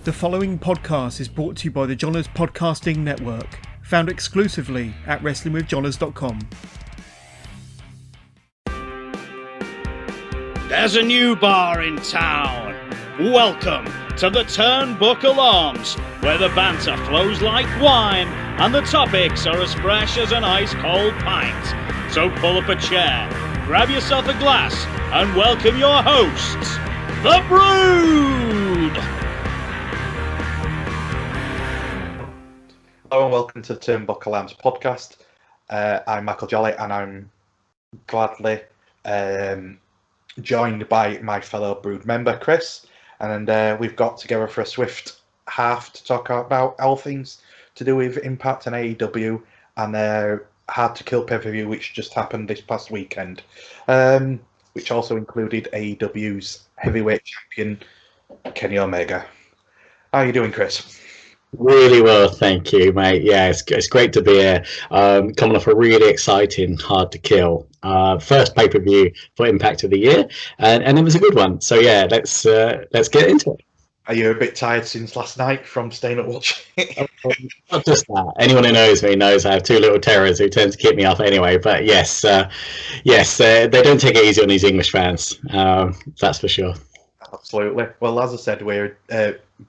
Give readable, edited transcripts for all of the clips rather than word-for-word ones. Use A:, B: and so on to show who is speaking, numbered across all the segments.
A: The following podcast is brought to you by the Johners Podcasting Network, found exclusively at WrestlingWithJohners.com.
B: There's a new bar in town. Welcome to the Turnbuckle Arms, where the banter flows like wine and the topics are as fresh as an ice-cold pint. So pull up a chair, grab yourself a glass, and welcome your hosts, The Brood!
C: Hello and welcome to the Turnbuckle Arms podcast. I'm Michael Jolly and I'm gladly joined by my fellow Brood member Chris, and we've got together for a swift half to talk about all things to do with Impact and AEW and their Hard to Kill pay-per-view, which just happened this past weekend, which also included AEW's heavyweight champion Kenny Omega. How are you doing, Chris?
D: Really well, thank you, mate. Yeah, it's great to be here. Coming off a really exciting Hard to Kill first pay-per-view for Impact of the year, and it was a good one. So yeah, let's get into it.
C: Are you a bit tired since last night from staying up watching?
D: Not just that. Anyone who knows me knows I have two little terrors who tend to keep me up anyway. But yes, they don't take it easy on these English fans. That's for sure.
C: Absolutely. Well, as I said, we're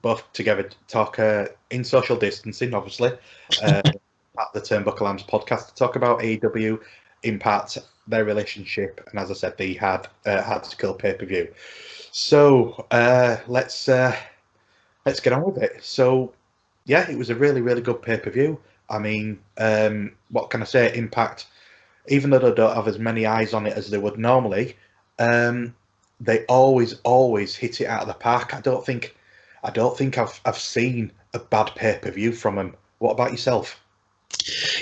C: both together to talk in social distancing, obviously, at the Turnbuckle Arms podcast to talk about AEW, Impact, their relationship, and as I said, the Hard to Kill pay-per-view. So let's get on with it. So yeah, it was a really, really good pay-per-view. I mean, what can I say? Impact, even though they don't have as many eyes on it as they would normally, they always hit it out of the park. I don't think I've seen a bad pay-per-view from them. What about yourself?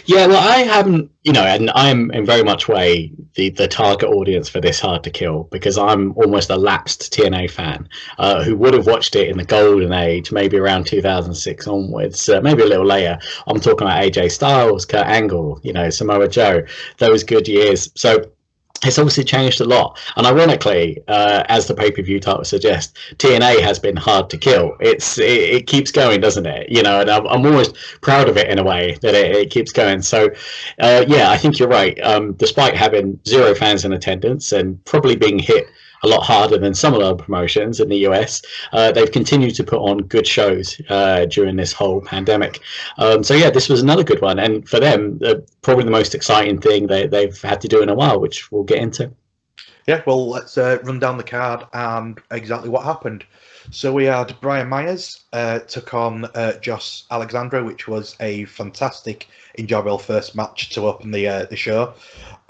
D: Yeah, well, I haven't, and I'm in very much way the target audience for this Hard to Kill, because I'm almost a lapsed TNA fan who would have watched it in the golden age, maybe around 2006 onwards, maybe a little later. I'm talking about AJ Styles, Kurt Angle, Samoa Joe, those good years. So it's obviously changed a lot, and ironically, as the pay-per-view title suggests, TNA has been hard to kill. It keeps going, doesn't it? And I'm almost proud of it in a way that it keeps going. So, yeah, I think you're right. Despite having 0 fans in attendance and probably being hit a lot harder than some of the other promotions in the US, they've continued to put on good shows during this whole pandemic. So yeah, this was another good one, and for them, probably the most exciting thing they've had to do in a while, which we'll get into.
C: Yeah, well, let's run down the card and exactly what happened. So we had Brian Myers took on Josh Alexander, which was a fantastic, enjoyable first match to open the show.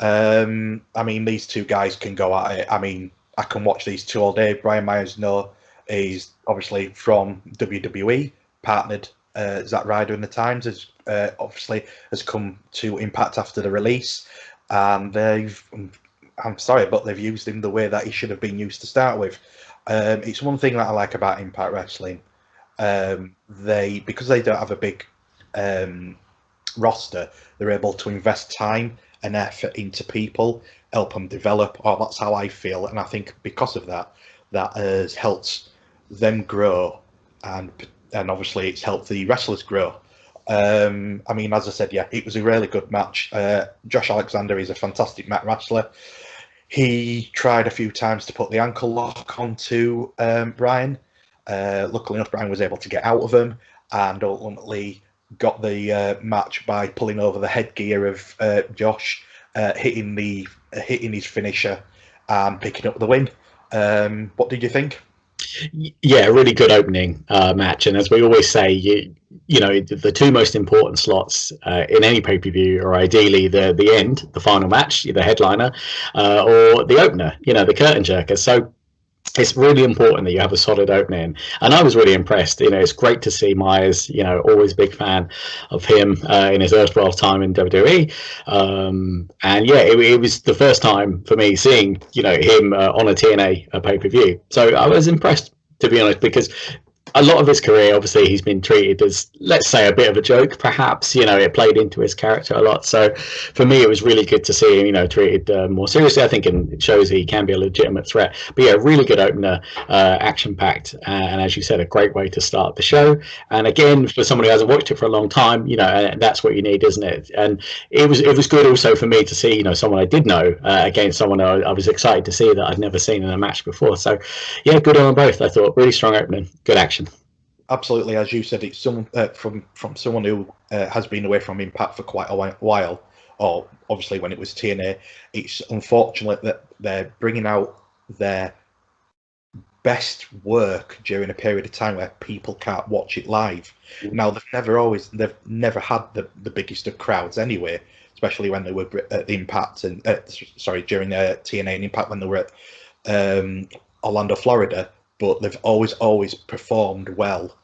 C: I mean, these two guys can go at it. I mean, I can watch these two all day. Brian Myers, is obviously from WWE, partnered Zack Ryder in the Times, obviously has come to Impact after the release, and I'm sorry, but they've used him the way that he should have been used to start with. It's one thing that I like about Impact Wrestling. Because they don't have a big roster, they're able to invest time and effort into people, help them develop. That's how I feel, and I think because of that has helped them grow, and obviously it's helped the wrestlers grow. I mean, as I said, yeah, it was a really good match. Josh Alexander is a fantastic mat wrestler. He tried a few times to put the ankle lock onto Brian. Luckily enough, Brian was able to get out of him and ultimately got the match by pulling over the headgear of Josh, hitting his finisher and picking up the win. What did you think?
D: Yeah, a really good opening match, and as we always say, the two most important slots in any pay-per-view are ideally the end, the final match, the headliner, or the opener, the curtain jerker. So it's really important that you have a solid opening, and I was really impressed. It's great to see Myers, always a big fan of him in his erstwhile time in WWE, and yeah, it was the first time for me seeing him on a TNA pay-per-view, so I was impressed, to be honest, because a lot of his career, obviously, he's been treated as, let's say, a bit of a joke, perhaps. It played into his character a lot. So for me, it was really good to see him, treated more seriously, I think, and it shows that he can be a legitimate threat. But yeah, really good opener, action-packed, and as you said, a great way to start the show. And again, for someone who hasn't watched it for a long time, that's what you need, isn't it? And it was good also for me to see, someone I did know against someone I was excited to see that I'd never seen in a match before. So yeah, good on them both. I thought really strong opening, good action.
C: Absolutely, as you said, it's from someone who has been away from Impact for quite a while, or obviously when it was TNA. It's unfortunate that they're bringing out their best work during a period of time where people can't watch it live. Now they've never had the biggest of crowds anyway, especially when they were at Impact and during TNA and Impact when they were at Orlando, Florida. But they've always performed well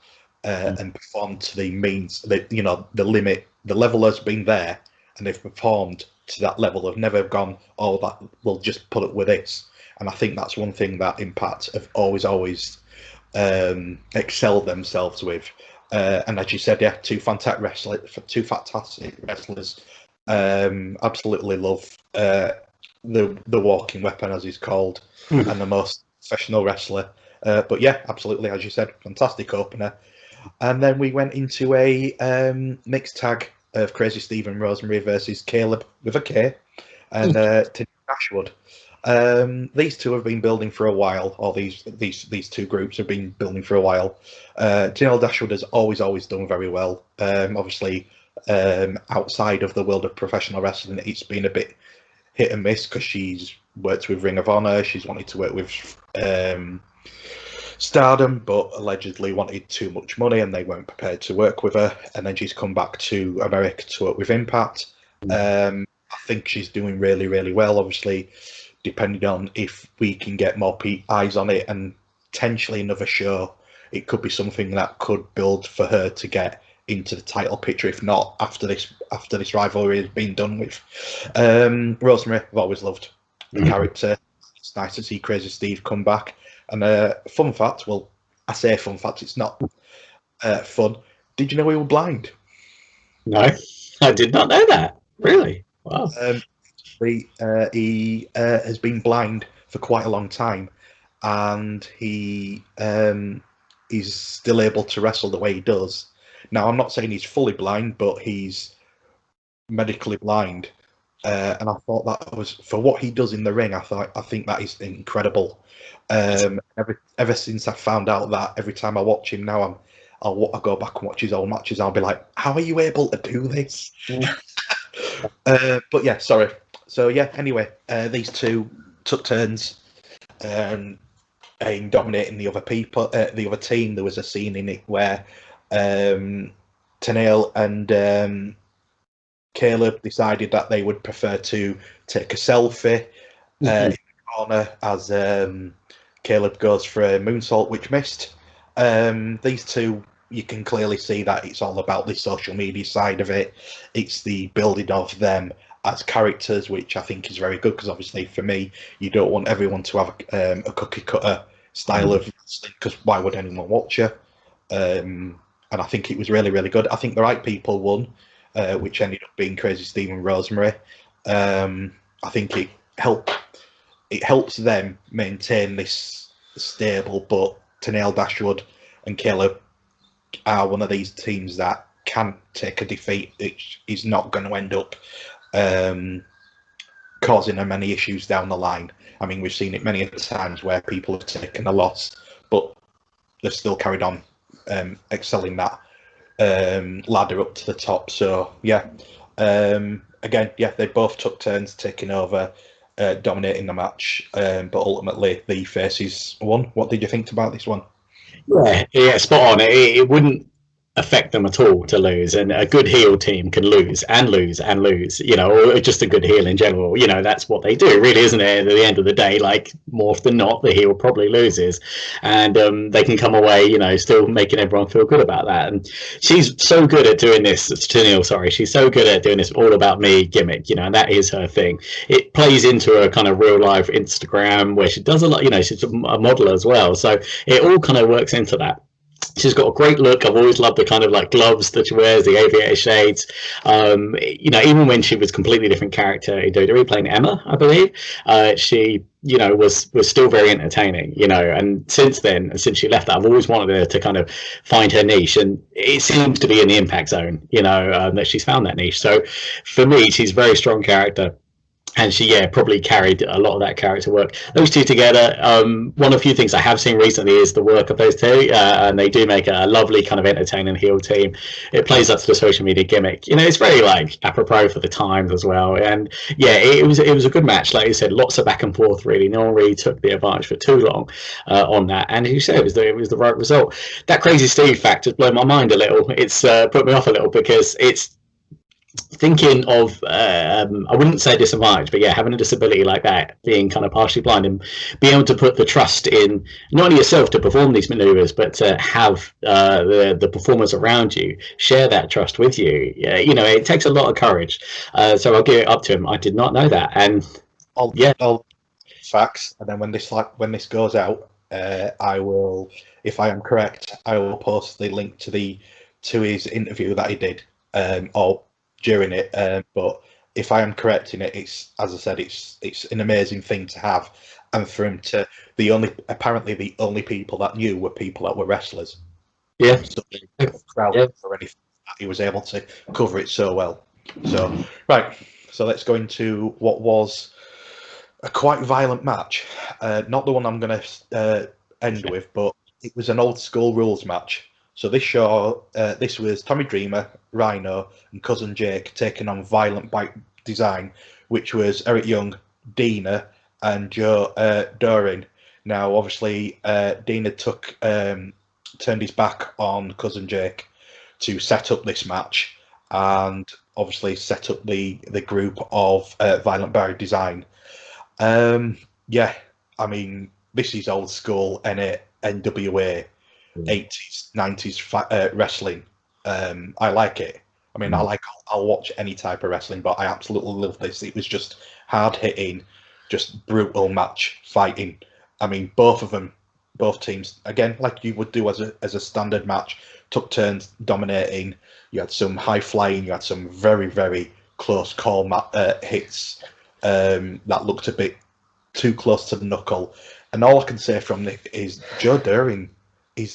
C: and performed to the means that the limit. The level has been there, and they've performed to that level. They've never gone, oh, that we'll just put it with this. And I think that's one thing that Impact have always excelled themselves with. And as you said, yeah, two fantastic wrestlers. Absolutely love the walking weapon, as he's called, and the most professional wrestler. But yeah, absolutely, as you said, fantastic opener. And then we went into a mixed tag of Crazy Steve and Rosemary versus Caleb with a K and Tennille Dashwood. These two have been building for a while, or these two groups have been building for a while. Tennille Dashwood has always done very well. Obviously, outside of the world of professional wrestling, it's been a bit hit and miss because she's worked with Ring of Honor, she's wanted to work with Stardom, but allegedly wanted too much money and they weren't prepared to work with her. And then she's come back to America to work with Impact. I think she's doing really well. Obviously, depending on if we can get more eyes on it and potentially another show, it could be something that could build for her to get into the title picture. If not, after this rivalry has been done with. Rosemary, I've always loved the character. It's nice to see Crazy Steve come back. And fun fact, well, I say fun fact, it's not fun. Did you know he was blind?
D: No, I did not know that. Really? Wow.
C: He has been blind for quite a long time, and he is still able to wrestle the way he does. Now, I'm not saying he's fully blind, but he's medically blind. And I thought that was, for what he does in the ring, I think that is incredible. Ever since I found out that, every time I watch him now, I'll go back and watch his old matches. I'll be like, how are you able to do this? But yeah, sorry. So yeah, anyway, these two took turns in dominating the other people, the other team. There was a scene in it where Tennille and Caleb decided that they would prefer to take a selfie in the corner as Caleb goes for a moonsault, which missed. These two, you can clearly see that it's all about the social media side of it. It's the building of them as characters, which I think is very good, because obviously for me, you don't want everyone to have a cookie cutter style of wrestling, because why would anyone watch you? And I think it was really good. I think the right people won, which ended up being Crazy Steve and Rosemary. I think it helps them maintain this stable, but Tennille Dashwood and Caleb are one of these teams that can take a defeat. It is not going to end up causing them any issues down the line. I mean, we've seen it many times where people have taken a loss, but they've still carried on excelling that ladder up to the top. So yeah, again, yeah, they both took turns taking over, dominating the match, but ultimately the faces won. What did you think about this one?
D: Yeah, spot on. It wouldn't affect them at all to lose, and a good heel team can lose and lose and lose, or just a good heel in general, that's what they do, really, isn't it? At the end of the day, like, more often than not, the heel probably loses, and they can come away, still making everyone feel good about that. And she's so good at doing this, Tennille, sorry, she's so good at doing this all about me gimmick, and that is her thing. It plays into a kind of real life Instagram where she does a lot, she's a model as well, so it all kind of works into that. She's got a great look. I've always loved the kind of like gloves that she wears, the aviator shades. Even when she was a completely different character in WWE, playing Emma, I believe, she, was still very entertaining. And since then, and since she left that, I've always wanted her to kind of find her niche, and it seems to be in the Impact Zone. That she's found that niche. So for me, she's a very strong character. And she, probably carried a lot of that character work. Those two together, one of the few things I have seen recently is the work of those two, and they do make a lovely kind of entertaining heel team. It plays up to the social media gimmick. It's very like apropos for the times as well. And yeah, it was a good match. Like you said, lots of back and forth. Really, no one really took the advantage for too long on that. And as you said, it was the right result. That Crazy Steve fact has blown my mind a little. It's put me off a little because it's thinking of I wouldn't say disadvantage, but having a disability like that, being kind of partially blind, and being able to put the trust in not only yourself to perform these maneuvers, but to have the performers around you share that trust with you. It takes a lot of courage. So I'll give it up to him. I did not know that, and
C: all facts. And then when this goes out, I will, if I am correct, I will post the link to his interview that he did, or during it, but if I am correct in it, it's, as I said, it's an amazing thing to have, and for him to apparently the only people that knew were people that were wrestlers.
D: Yeah,
C: so crowd or anything. He was able to cover it so well. So right, so let's go into what was a quite violent match. Not the one I'm going to end with, but it was an old school rules match. So this was Tommy Dreamer, Rhino, and Cousin Jake taking on Violent by Design, which was Eric Young, Dina, and Joe Doring. Now, obviously, Dina turned his back on Cousin Jake to set up this match, and obviously set up the group of Violent by Design. I mean, this is old school NWA. 80s, 90s wrestling. I like it. I mean, I'll watch any type of wrestling, but I absolutely love this. It was just hard hitting, just brutal match fighting. I mean, both teams, again, like you would do as a standard match, took turns dominating. You had some high flying, you had some very, very close call hits that looked a bit too close to the knuckle. And all I can say from this is Joe Doring, he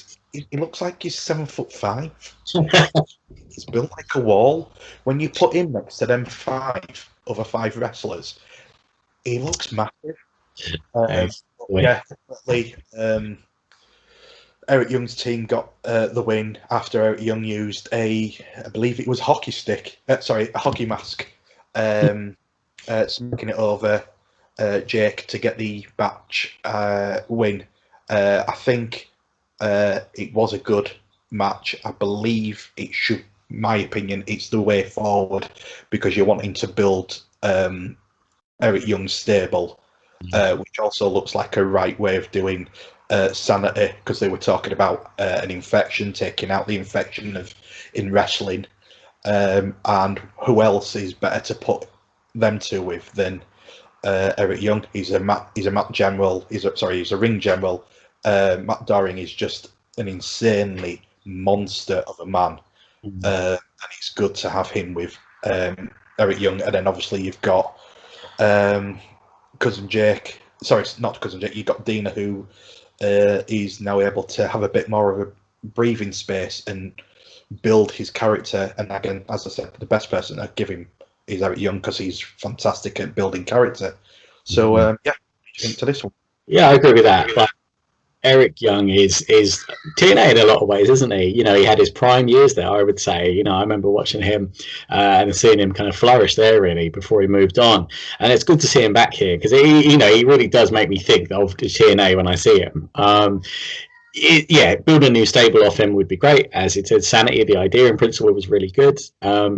C: looks like he's 7'5". He's built like a wall. When you put him next to them other five wrestlers, he looks massive. Definitely. Eric Young's team got the win after Eric Young used I believe it was a hockey mask, smacking it over Jake to get the match win. I think it was a good match. I believe it should, my opinion, it's the way forward, because you're wanting to build Eric Young's stable, which also looks like a right way of doing sanity, because they were talking about an infection, taking out the infection in wrestling, and who else is better to put them two with than Eric Young? He's a ring general. Matt Doring is just an insanely monster of a man, and it's good to have him with Eric Young. And then obviously you've got Cousin Jake. Sorry, not Cousin Jake. You've got Dina, who is now able to have a bit more of a breathing space and build his character. And again, as I said, the best person to give him is Eric Young, because he's fantastic at building character. So into this one.
D: Yeah, I agree with that. But Eric Young is TNA in a lot of ways, isn't he? He had his prime years there, I would say. I remember watching him and seeing him kind of flourish there, really, before he moved on. And it's good to see him back here, because he really does make me think of TNA when I see him. Building a new stable off him would be great. As it said, Sanity, the idea in principle was really good.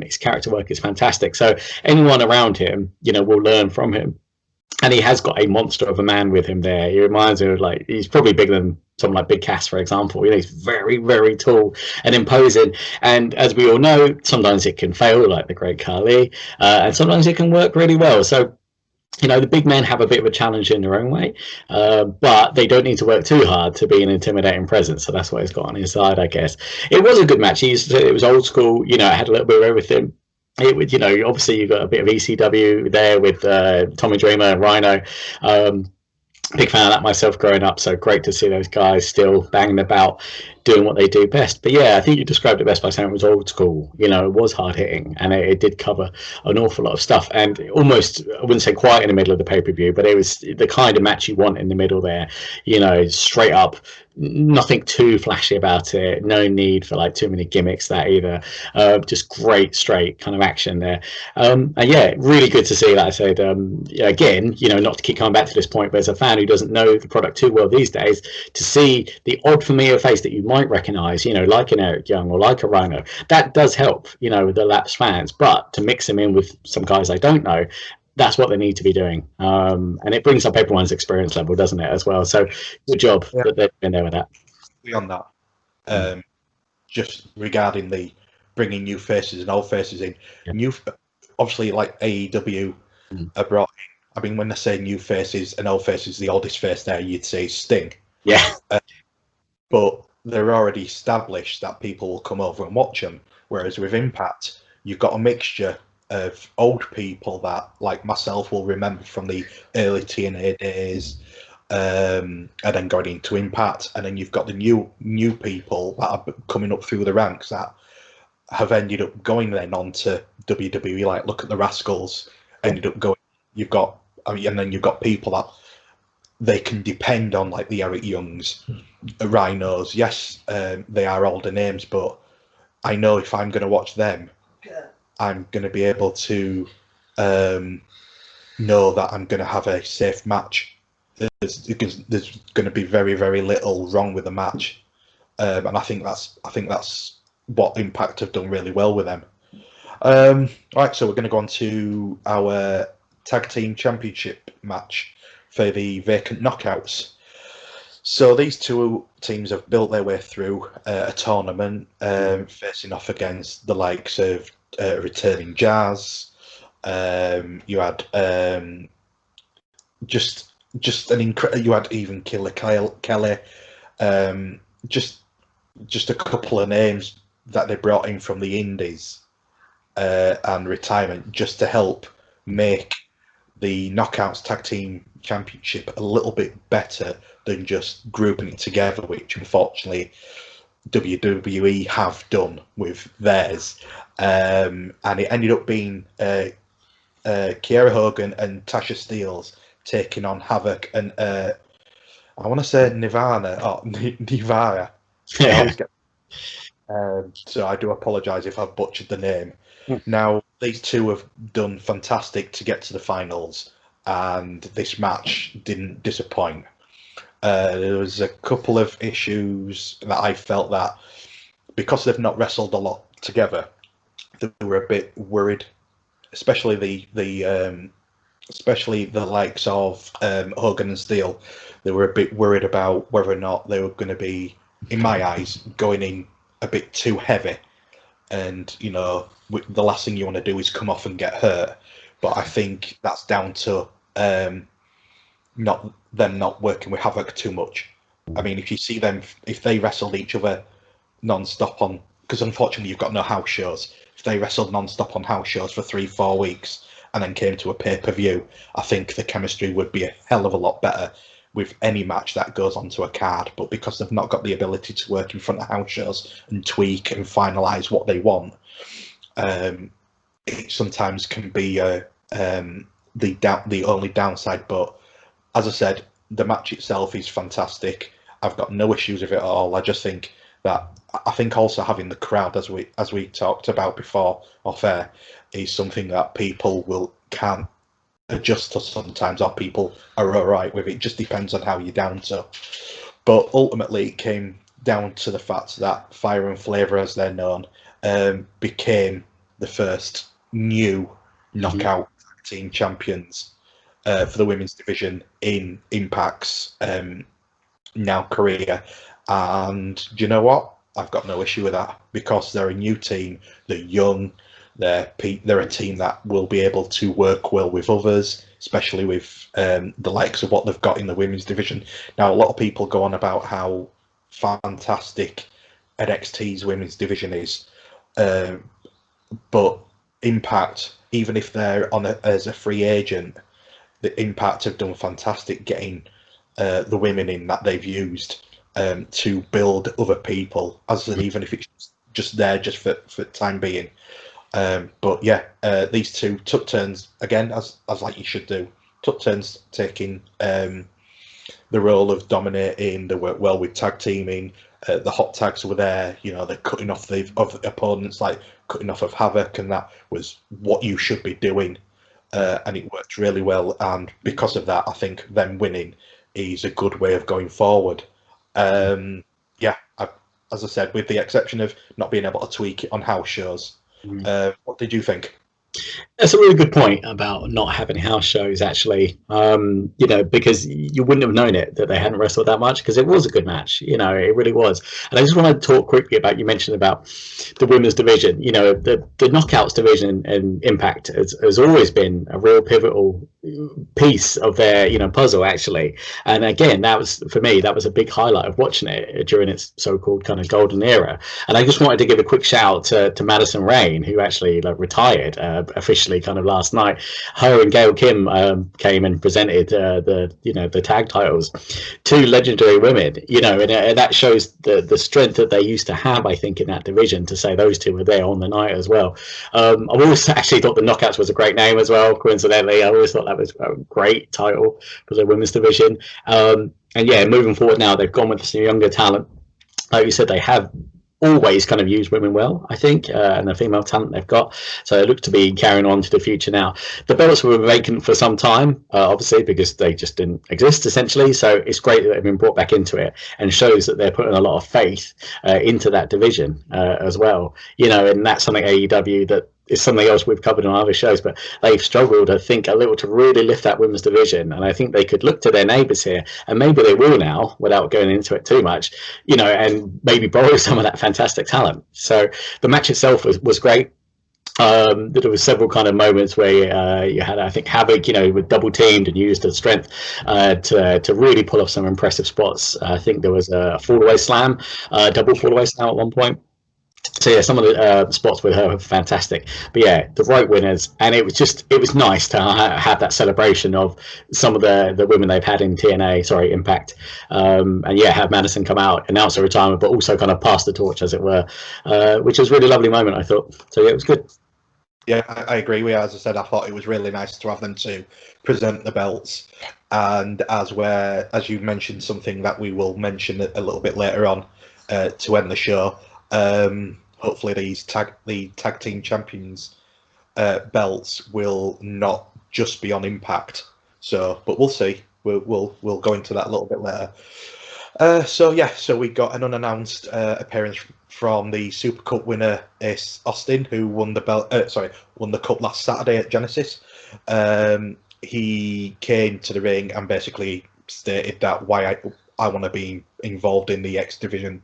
D: His character work is fantastic. So anyone around him, will learn from him. And he has got a monster of a man with him there. He reminds me of, like, he's probably bigger than someone like Big Cass, for example. He's very, very tall and imposing. And as we all know, sometimes it can fail, like the Great Khali, and sometimes it can work really well. So the big men have a bit of a challenge in their own way, but they don't need to work too hard to be an intimidating presence. So that's what he's got on his side, I guess. It was a good match. It was old school. It had a little bit of everything. It would, obviously you got a bit of ECW there with Tommy Dreamer and Rhino. Big fan of that myself growing up, so great to see those guys still banging about doing what they do best. But yeah, I think you described it best by saying it was old school. It was hard hitting, and it did cover an awful lot of stuff, and almost, I wouldn't say quite in the middle of the pay-per-view, but it was the kind of match you want in the middle there. Straight up, nothing too flashy about it, no need for too many gimmicks that either. Just great straight kind of action there. And yeah, really good to see, like I said, again, not to keep coming back to this point, but as a fan who doesn't know the product too well these days, to see the odd familiar face that you might recognize, like an Eric Young or like a Rhino, that does help, with the lapsed fans. But to mix them in with some guys I don't know, that's what they need to be doing. And it brings up everyone's experience level, doesn't it, as well? So good job that they've been there with that.
C: Beyond that, just regarding the bringing new faces and old faces in, obviously like AEW are brought in. I mean, when I say new faces and old faces, the oldest face there, you'd say Sting.
D: Yeah.
C: But they're already established that people will come over and watch them. Whereas with Impact, you've got a mixture of old people that, like myself, will remember from the early TNA days, and then going into Impact, and then you've got the new people that are coming up through the ranks that have ended up going then on to WWE. Like, look at the Rascals, ended up going. And then you've got people that they can depend on, like the Eric Youngs, Rhinos. Yes, they are older names, but I know if I'm going to watch them, I'm going to be able to know that I'm going to have a safe match. There's going to be very, very little wrong with the match, and I think that's what Impact have done really well with them. Right, so we're going to go on to our tag team championship match for the vacant knockouts. So these two teams have built their way through a tournament, facing off against the likes of returning Jazz. You had you had even Killer Kelly. Just a couple of names that they brought in from the Indies and retirement, just to help make the Knockouts Tag Team Championship a little bit better than just grouping it together, which unfortunately WWE have done with theirs. And it ended up being Kiera Hogan and Tasha Steelz taking on Havoc and I want to say Nivara. So I do apologise if I've butchered the name. Now, these two have done fantastic to get to the finals, and this match didn't disappoint. There was a couple of issues that I felt that, because they've not wrestled a lot together, they were a bit worried, especially the likes of Hogan and Steele. They were a bit worried about whether or not they were going to be, in my eyes, going in a bit too heavy. And, the last thing you want to do is come off and get hurt. But I think that's down to not working with Havoc too much. I mean, if you see them, if they wrestled each other non-stop on, because unfortunately you've got no house shows, if they wrestled non-stop on house shows for 3-4 weeks and then came to a pay-per-view, I think the chemistry would be a hell of a lot better with any match that goes onto a card. But because they've not got the ability to work in front of house shows and tweak and finalise what they want, it sometimes can be the only downside. But as I said, the match itself is fantastic. I've got no issues with it at all. I just think that also having the crowd, as we talked about before off air, is something that people can't adjust to sometimes, or people are all right with it. Just depends on how you're down to. But ultimately, it came down to the fact that Fire and Flavor, as they're known, became the first new knockout team champions for the women's division in Impact's now career. And do you know what? I've got no issue with that, because they're a new team. They're young. They're a team that will be able to work well with others, especially with the likes of what they've got in the women's division. Now, a lot of people go on about how fantastic NXT's women's division is, but Impact, even if they're on as a free agent, the Impact have done fantastic getting the women in that they've used to build other people, as I said, even if it's just there just for time being. But yeah, these two took turns again, as like you should do. Took turns taking the role of dominating. They worked well with tag teaming. The hot tags were there. You know, they're cutting off of opponents, like cutting off of Havoc, and that was what you should be doing. And it worked really well. And because of that, I think them winning is a good way of going forward. Yeah, as I said, with the exception of not being able to tweak it on house shows. What did you think?
D: That's a really good point about not having house shows, actually. You know, because you wouldn't have known it that they hadn't wrestled that much, because it was a good match. You know, it really was. And I just want to talk quickly about, you mentioned about the women's division. You know, the knockouts division and Impact has always been a real pivotal piece of their, you know, puzzle, actually. And again, that was, for me, that was a big highlight of watching it during its so-called kind of golden era. And I just wanted to give a quick shout to Madison Rayne, who actually retired officially kind of last night. Her and Gail Kim came and presented the tag titles. Two legendary women, you know, and that shows the strength that they used to have, I think, in that division, to say those two were there on the night as well. I've always actually thought the Knockouts was a great name as well, coincidentally. I always thought that was a great title for the women's division. And yeah, moving forward now, they've gone with some younger talent. Like you said, they have always kind of used women well, I think, and the female talent they've got. So it looks to be carrying on to the future now. The belts were vacant for some time, obviously, because they just didn't exist, essentially. So it's great that they've been brought back into it, and shows that they're putting a lot of faith into that division as well. You know, and that's something AEW that is something else we've covered on other shows, but they've struggled, I think, a little to really lift that women's division. And I think they could look to their neighbours here, and maybe they will now, without going into it too much, you know, and maybe borrow some of that fantastic talent. So the match itself was great. There was several kind of moments where you had, I think, Havoc, you know, with double teamed and used the strength to really pull off some impressive spots. I think there was a fall-away slam, double fall-away slam at one point. So yeah, some of the spots with her were fantastic. But yeah, the right winners, and it was nice to have that celebration of some of the women they've had in Impact, and yeah, have Madison come out, announce her retirement, but also kind of pass the torch, as it were, which was a really lovely moment, I thought. So yeah, it was good.
C: Yeah, I agree with you. As I said, I thought it was really nice to have them to present the belts, and as you mentioned, something that we will mention a little bit later on to end the show. Hopefully the tag team champions belts will not just be on Impact. So, but we'll see. We'll go into that a little bit later. So we got an unannounced appearance from the Super Cup winner Ace Austin, who won the cup last Saturday at Genesis. He came to the ring and basically stated that why I want to be involved in the X Division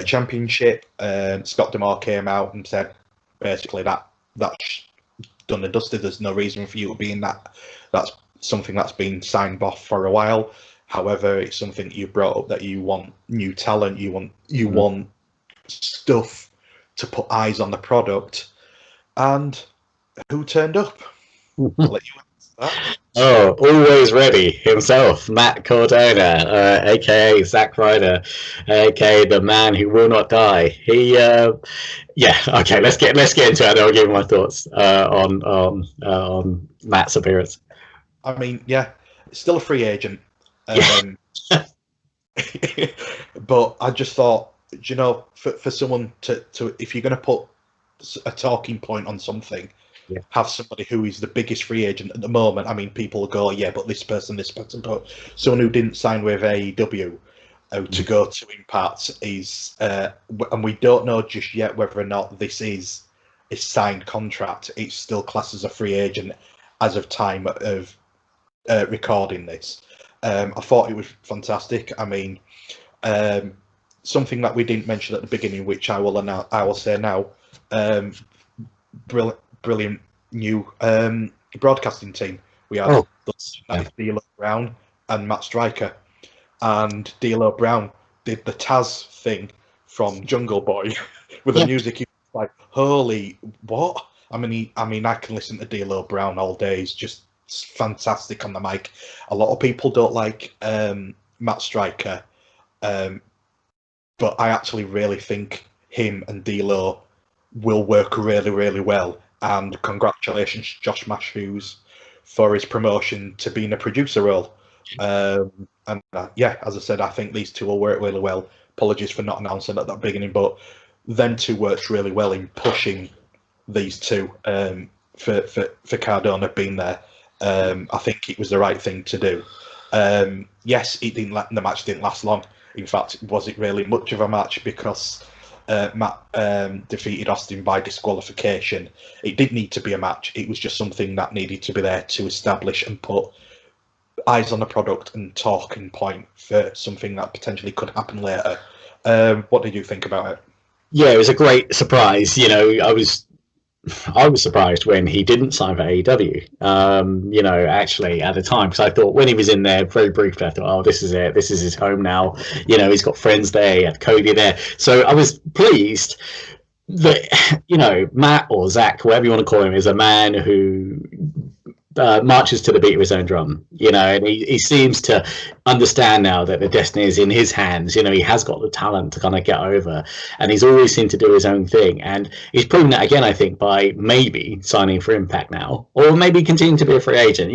C: championship. Scott Demore came out and said basically that's done and dusted. There's no reason for you to be in that. That's something that's been signed off for a while. However, it's something you brought up, that you want new talent, you want stuff to put eyes on the product. And who turned up? I'll let you answer that.
D: Oh, always ready himself, Matt Cardona, aka Zack Ryder, aka the man who will not die. He, yeah, okay, let's get into it. I'll give my thoughts on Matt's appearance.
C: I mean, yeah, still a free agent, but I just thought, you know, for someone to if you're going to put a talking point on something. Yeah. Have somebody who is the biggest free agent at the moment. I mean, people go, yeah, but this person, but someone who didn't sign with AEW to go to Impact is, and we don't know just yet whether or not this is a signed contract. It's still classed as a free agent as of time of recording this. I thought it was fantastic. I mean, something that we didn't mention at the beginning, which I will say now. brilliant new broadcasting team. We had
D: Oh,
C: D'Lo Brown and Matt Striker, and D'Lo Brown did the Taz thing from Jungle Boy with the music. He was like, holy what? I mean, I can listen to D'Lo Brown all day. He's just fantastic on the mic. A lot of people don't like Matt Striker, but I actually really think him and D'Lo will work really, really well. And congratulations, Josh Matthews, for his promotion to being a producer role. Yeah, as I said, I think these two will work really well. Apologies for not announcing at the beginning, but them two worked really well in pushing these two for Cardona being there. I think it was the right thing to do. Yes, the match didn't last long. In fact, was it really much of a match because Matt defeated Austin by disqualification? It did need to be a match. It was just something that needed to be there to establish and put eyes on the product and talking point for something that potentially could happen later. What did you think about it?
D: yeah, it was a great surprise. I was surprised when he didn't sign for AEW. Actually at the time, because I thought when he was in there very briefly, I thought, oh, this is it. This is his home now. He's got friends there. He had Cody there, so I was pleased that Matt or Zach, whoever you want to call him, is a man who marches to the beat of his own drum, and he seems to understand now that the destiny is in his hands. He has got the talent to kind of get over, and he's always seemed to do his own thing, and he's proven that again, I think, by maybe signing for Impact now, or maybe continuing to be a free agent,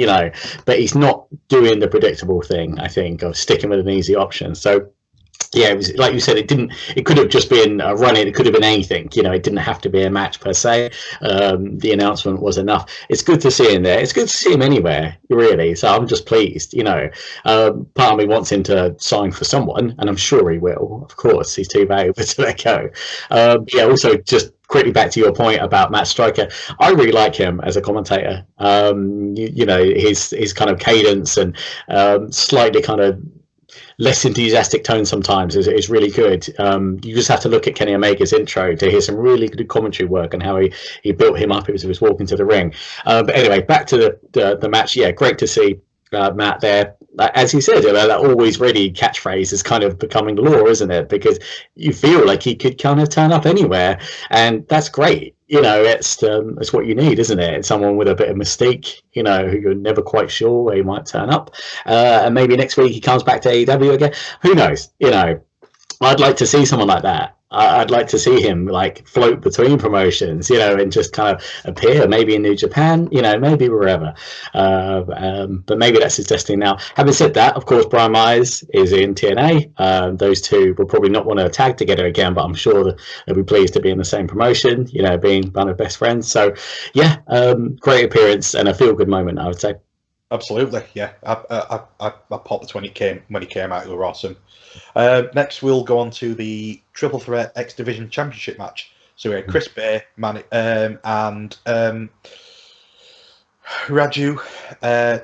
D: but he's not doing the predictable thing, I think, of sticking with an easy option. So yeah, it was like you said. It could have just been a run. It could have been anything. It didn't have to be a match per se. The announcement was enough. It's good to see him there. It's good to see him anywhere, really. So I'm just pleased. Part of me wants him to sign for someone, and I'm sure he will. Of course, he's too valuable to let go. Also, just quickly back to your point about Matt Striker, I really like him as a commentator. His kind of cadence and slightly kind of less enthusiastic tone sometimes is really good. You just have to look at Kenny Omega's intro to hear some really good commentary work and how he built him up as he was walking to the ring. But anyway, back to the match. Yeah, great to see Matt there. As he said, that always ready catchphrase is kind of becoming the law, isn't it? Because you feel like he could kind of turn up anywhere, and that's great. It's what you need, isn't it? It's someone with a bit of mystique, who you're never quite sure where he might turn up. And maybe next week he comes back to AEW again. Who knows? I'd like to see someone like that. I'd like to see him like float between promotions, and just kind of appear, maybe in New Japan, maybe wherever. But maybe that's his destiny now. Having said that, of course, Brian Myers is in TNA. Those two will probably not want to tag together again, but I'm sure that they'll be pleased to be in the same promotion, being one of best friends. So, yeah, great appearance and a feel-good moment, I would say.
C: Absolutely, yeah. I popped when he came out. He was awesome. Next, we'll go on to the Triple Threat X Division Championship match. So we had Chris Bay, Manic, and Raju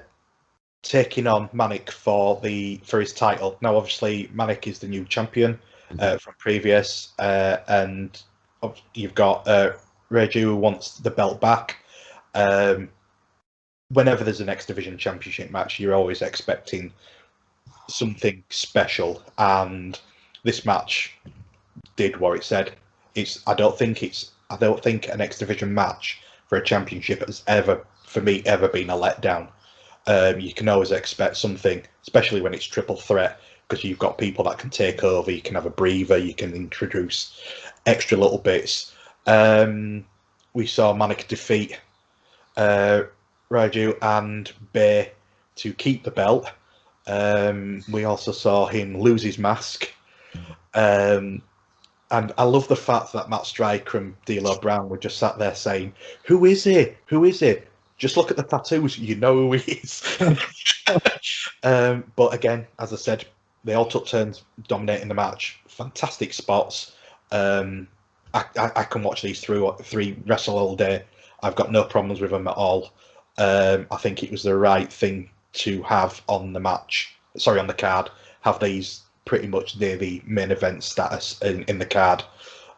C: taking on Manic for his title. Now, obviously, Manic is the new champion from previous, and you've got Raju who wants the belt back. Whenever there's an X Division Championship match, you're always expecting something special, and this match did what it said. I don't think an X Division match for a championship has ever been a letdown. You can always expect something, especially when it's triple threat, because you've got people that can take over. You can have a breather. You can introduce extra little bits. We saw Manic defeat Raju and Bay to keep the belt. We also saw him lose his mask. And I love the fact that Matt Striker and D'Lo Brown were just sat there saying, "Who is he? Who is he? Just look at the tattoos, you know who he is." But again, as I said, they all took turns dominating the match. Fantastic spots. I can watch these three wrestle all day. I've got no problems with them at all. I think it was the right thing to have on the card, have these pretty much near the main event status in the card.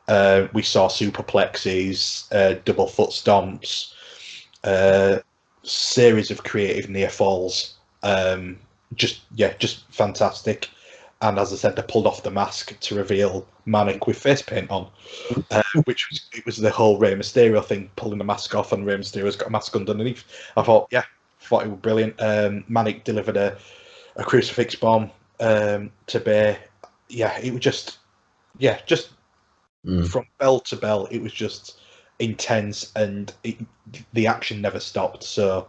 C: We saw superplexes, double foot stomps, series of creative near falls. Just fantastic. And as I said, they pulled off the mask to reveal Manic with face paint on, it was the whole Rey Mysterio thing, pulling the mask off, and Rey Mysterio's got a mask underneath. I thought it was brilliant. Manic delivered a crucifix bomb to Bay. Yeah, it was just from bell to bell, it was just intense, and the action never stopped. So,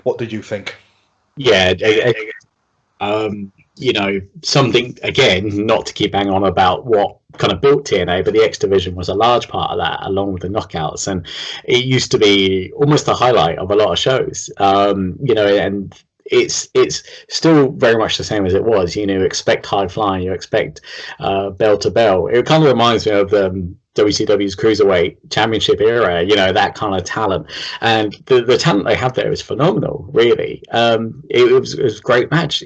C: what did you think?
D: Yeah, something, again, not to keep banging on about what kind of built TNA, but the X Division was a large part of that, along with the knockouts, and it used to be almost the highlight of a lot of shows. And it's still very much the same as it was. Expect high flying, you expect bell to bell. It kind of reminds me of WCW's Cruiserweight Championship era, that kind of talent. And the talent they have there is phenomenal, really. It was a great match.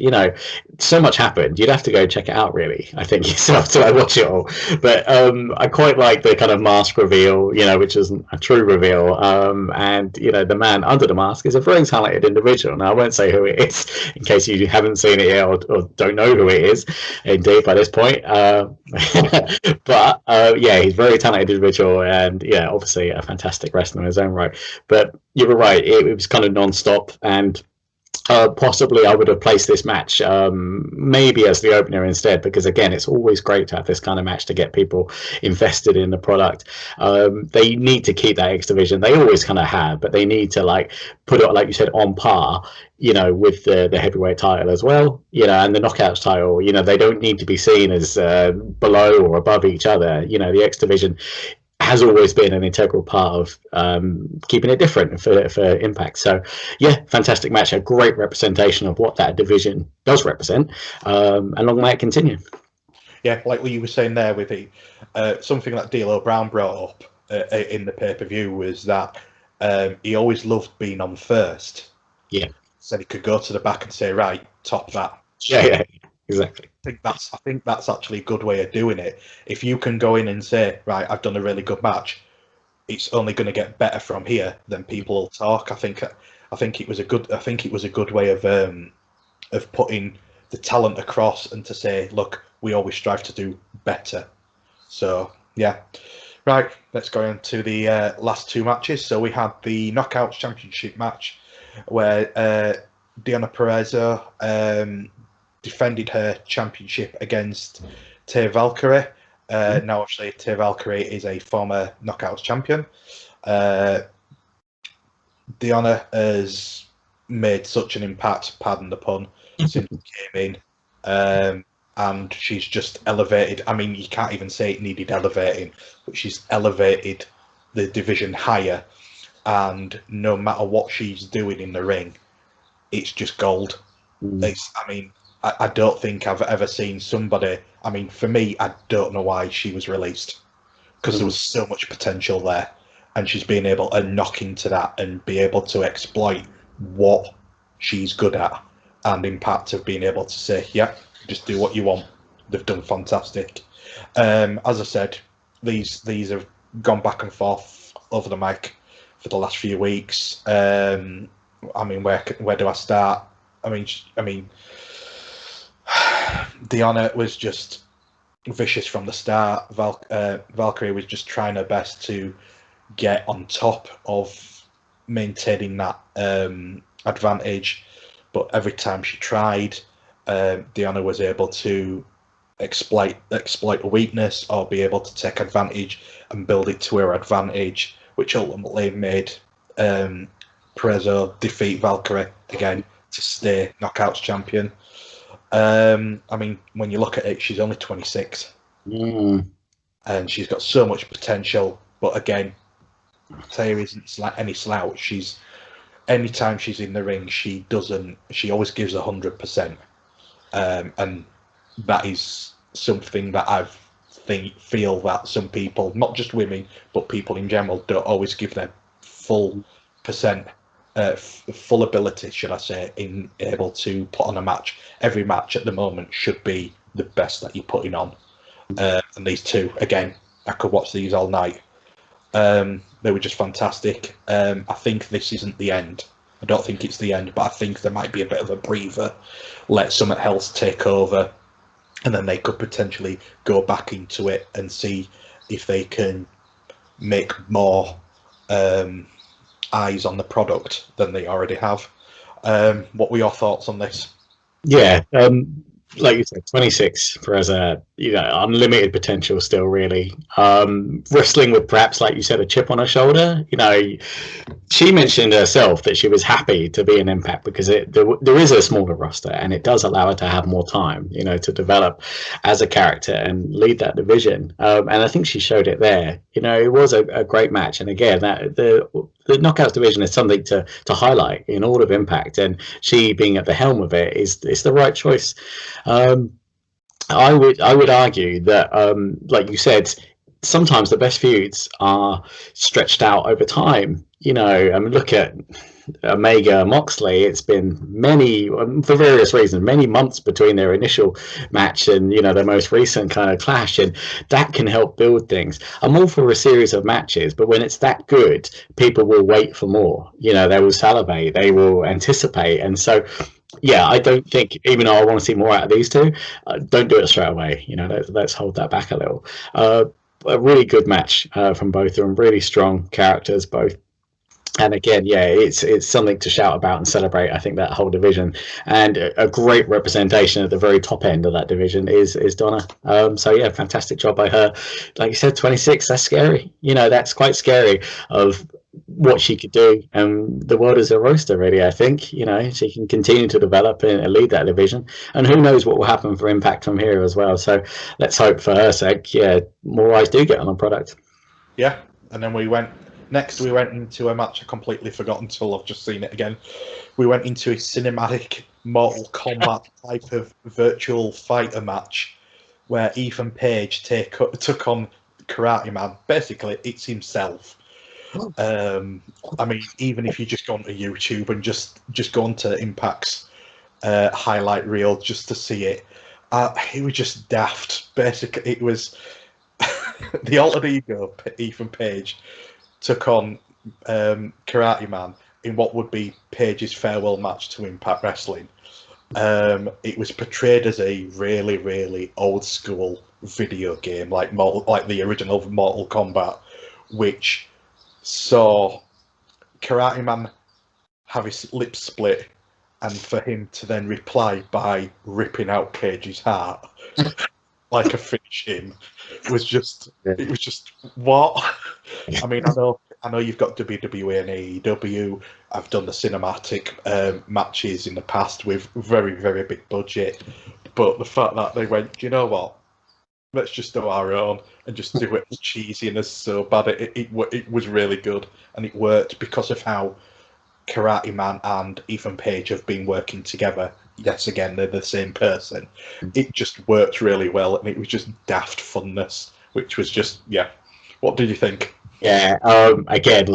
D: So much happened. You'd have to go check it out, really, I think, yourself to watch it all. But I quite like the kind of mask reveal, which isn't a true reveal. And the man under the mask is a very talented individual. Now, I won't say who it is in case you haven't seen it yet or don't know who it is, indeed, by this point. But he's very talented individual, and obviously a fantastic wrestler in his own right. But you were right, it was kind of non-stop, and possibly I would have placed this match maybe as the opener instead, because again, it's always great to have this kind of match to get people invested in the product. They need to keep that X Division. They always kind of have, but they need to put it, like you said, on par with the heavyweight title as well, and the knockouts title. They don't need to be seen as below or above each other. The X Division has always been an integral part of keeping it different for Impact. So, fantastic match, a great representation of what that division does represent, and long may it continue.
C: Yeah, like what you were saying there with something that D'Lo Brown brought up in the pay-per-view was that he always loved being on first.
D: Yeah.
C: So he could go to the back and say, right, top that.
D: Yeah, exactly.
C: I think that's actually a good way of doing it. If you can go in and say, right, I've done a really good match, it's only going to get better from here. Then people will talk. I think it was a good way of putting the talent across, and to say, look, we always strive to do better. So right. Let's go into the last two matches. So we had the Knockouts Championship match, where Deonna Purrazzo defended her championship against Tay Valkyrie. Now, actually, Tay Valkyrie is a former Knockouts champion. Deonna has made such an impact, pardon the pun, since she came in. And she's just elevated. I mean, you can't even say it needed elevating, but she's elevated the division higher. And no matter what she's doing in the ring, it's just gold. I don't think I've ever seen somebody. I mean, for me, I don't know why she was released, because there was so much potential there, and she's been able to knock into that and be able to exploit what she's good at. And Impact have been able to say, just do what you want. They've done fantastic. As I said, these have gone back and forth over the mic for the last few weeks. Where do I start? I mean, Deonna was just vicious from the start. Valkyrie was just trying her best to get on top of maintaining that advantage, but every time she tried, Deonna was able to exploit a weakness, or be able to take advantage and build it to her advantage, which ultimately made Purrazzo defeat Valkyrie again to stay Knockouts champion. When you look at it, she's only 26, and she's got so much potential. But again, Taya isn't any slouch. Anytime she's in the ring, she always gives 100%, and that is something that I feel that some people, not just women, but people in general, don't always give their full ability, should I say, in able to put on a match. Every match at the moment should be the best that you're putting on, and these two again I could watch these all night. They were just fantastic. I think this isn't the end. I don't think it's the end, but I think there might be a bit of a breather. Let something else take over, and then they could potentially go back into it and see if they can make more eyes on the product than they already have. What were your thoughts on this?
D: Yeah, like you said, 26 for as a unlimited potential still, really. Wrestling with perhaps, like you said, a chip on her shoulder. She mentioned herself that she was happy to be in Impact because there is a smaller roster and it does allow her to have more time, to develop as a character and lead that division. And I think she showed it there. It was a great match. And again, that the Knockouts division is something to highlight in all of Impact, and she being at the helm of it is the right choice. I would argue that, like you said, sometimes the best feuds are stretched out over time. Look at Omega Moxley. It's been many, for various reasons, many months between their initial match and their most recent kind of clash, and that can help build things. I'm all for a series of matches, but when it's that good, people will wait for more. They will salivate, they will anticipate, and so. Yeah, I don't think, even though I want to see more out of these two, don't do it straight away. Let's hold that back a little. A really good match from both of them, really strong characters, both. And again, yeah, it's something to shout about and celebrate. I think that whole division, and a great representation at the very top end of that division is Donna. So yeah, fantastic job by her. Like you said, 26. That's scary. That's quite scary of what she could do, and the world is a roaster, really. I think she can continue to develop and lead that division, and who knows what will happen for Impact from here as well. So let's hope for her sake, more eyes do get on the product.
C: Yeah, and then we went into a match I completely forgot until I've just seen it again. We went into a cinematic Mortal Kombat type of virtual fighter match where Ethan Page took on Karate Man. Basically, it's himself. Even if you just go onto YouTube and just go onto Impact's highlight reel just to see it, it was just daft. Basically, it was the alter ego Ethan Page took on Karate Man in what would be Page's farewell match to Impact Wrestling. It was portrayed as a really, really old school video game, like the original Mortal Kombat, which saw Karate Man have his lips split, and for him to then reply by ripping out Page's heart like a finish him was just what? I know you've got WWE and AEW. I've done the cinematic matches in the past with very, very big budget, but the fact that they went, you know what? Let's just do our own and just do it as cheesy and as so bad. It was really good, and it worked because of how Karate Man and Ethan Page have been working together. Yes, again, they're the same person. It just worked really well, and it was just daft funness, which was just, yeah. What did you think?
D: Yeah, again,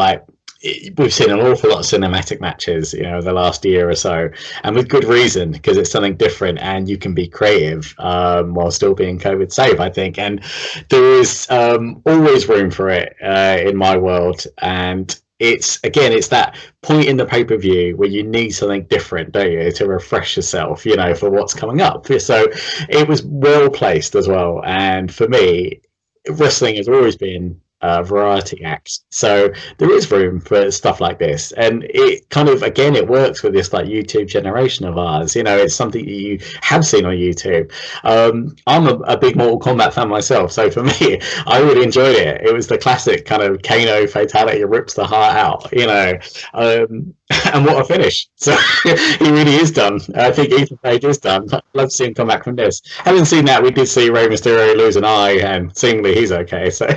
D: we've seen an awful lot of cinematic matches, the last year or so, and with good reason, because it's something different and you can be creative while still being COVID safe, I think. And there is always room for it in my world. And it's that point in the pay-per-view where you need something different, don't you, to refresh yourself, for what's coming up. So it was well placed as well. And for me, wrestling has always been variety acts, so there is room for stuff like this, and it kind of, again, it works with this YouTube generation of ours. It's something that you have seen on YouTube. I'm a big Mortal Kombat fan myself, so for me, I really enjoyed it. It was the classic kind of Kano fatality, rips the heart out, and what a finish. So he really is done. I think Ethan Page is done. I'd love to see him come back from this. Having seen that, we did see Rey Mysterio lose an eye, and seemingly he's okay. So,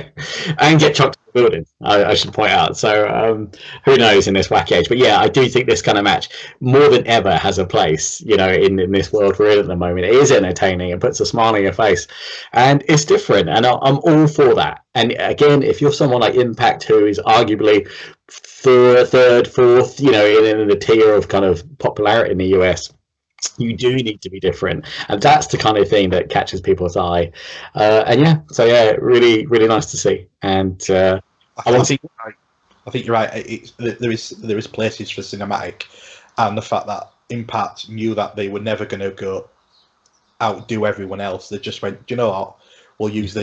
D: and get chucked in the building, I should point out. So who knows in this wacky age. But yeah, I do think this kind of match more than ever has a place, in this world we're in at the moment. It is entertaining. It puts a smile on your face, and it's different, and I'm all for that. And again, if you're someone like Impact, who is arguably third, fourth, in the tier of kind of popularity in the US, You do need to be different, and that's the kind of thing that catches people's eye. And yeah, so yeah, really, really nice to see. And I want to see.
C: I think you're right. There is places for cinematic, and the fact that Impact knew that they were never going to go outdo everyone else. They just went, do you know what? We'll use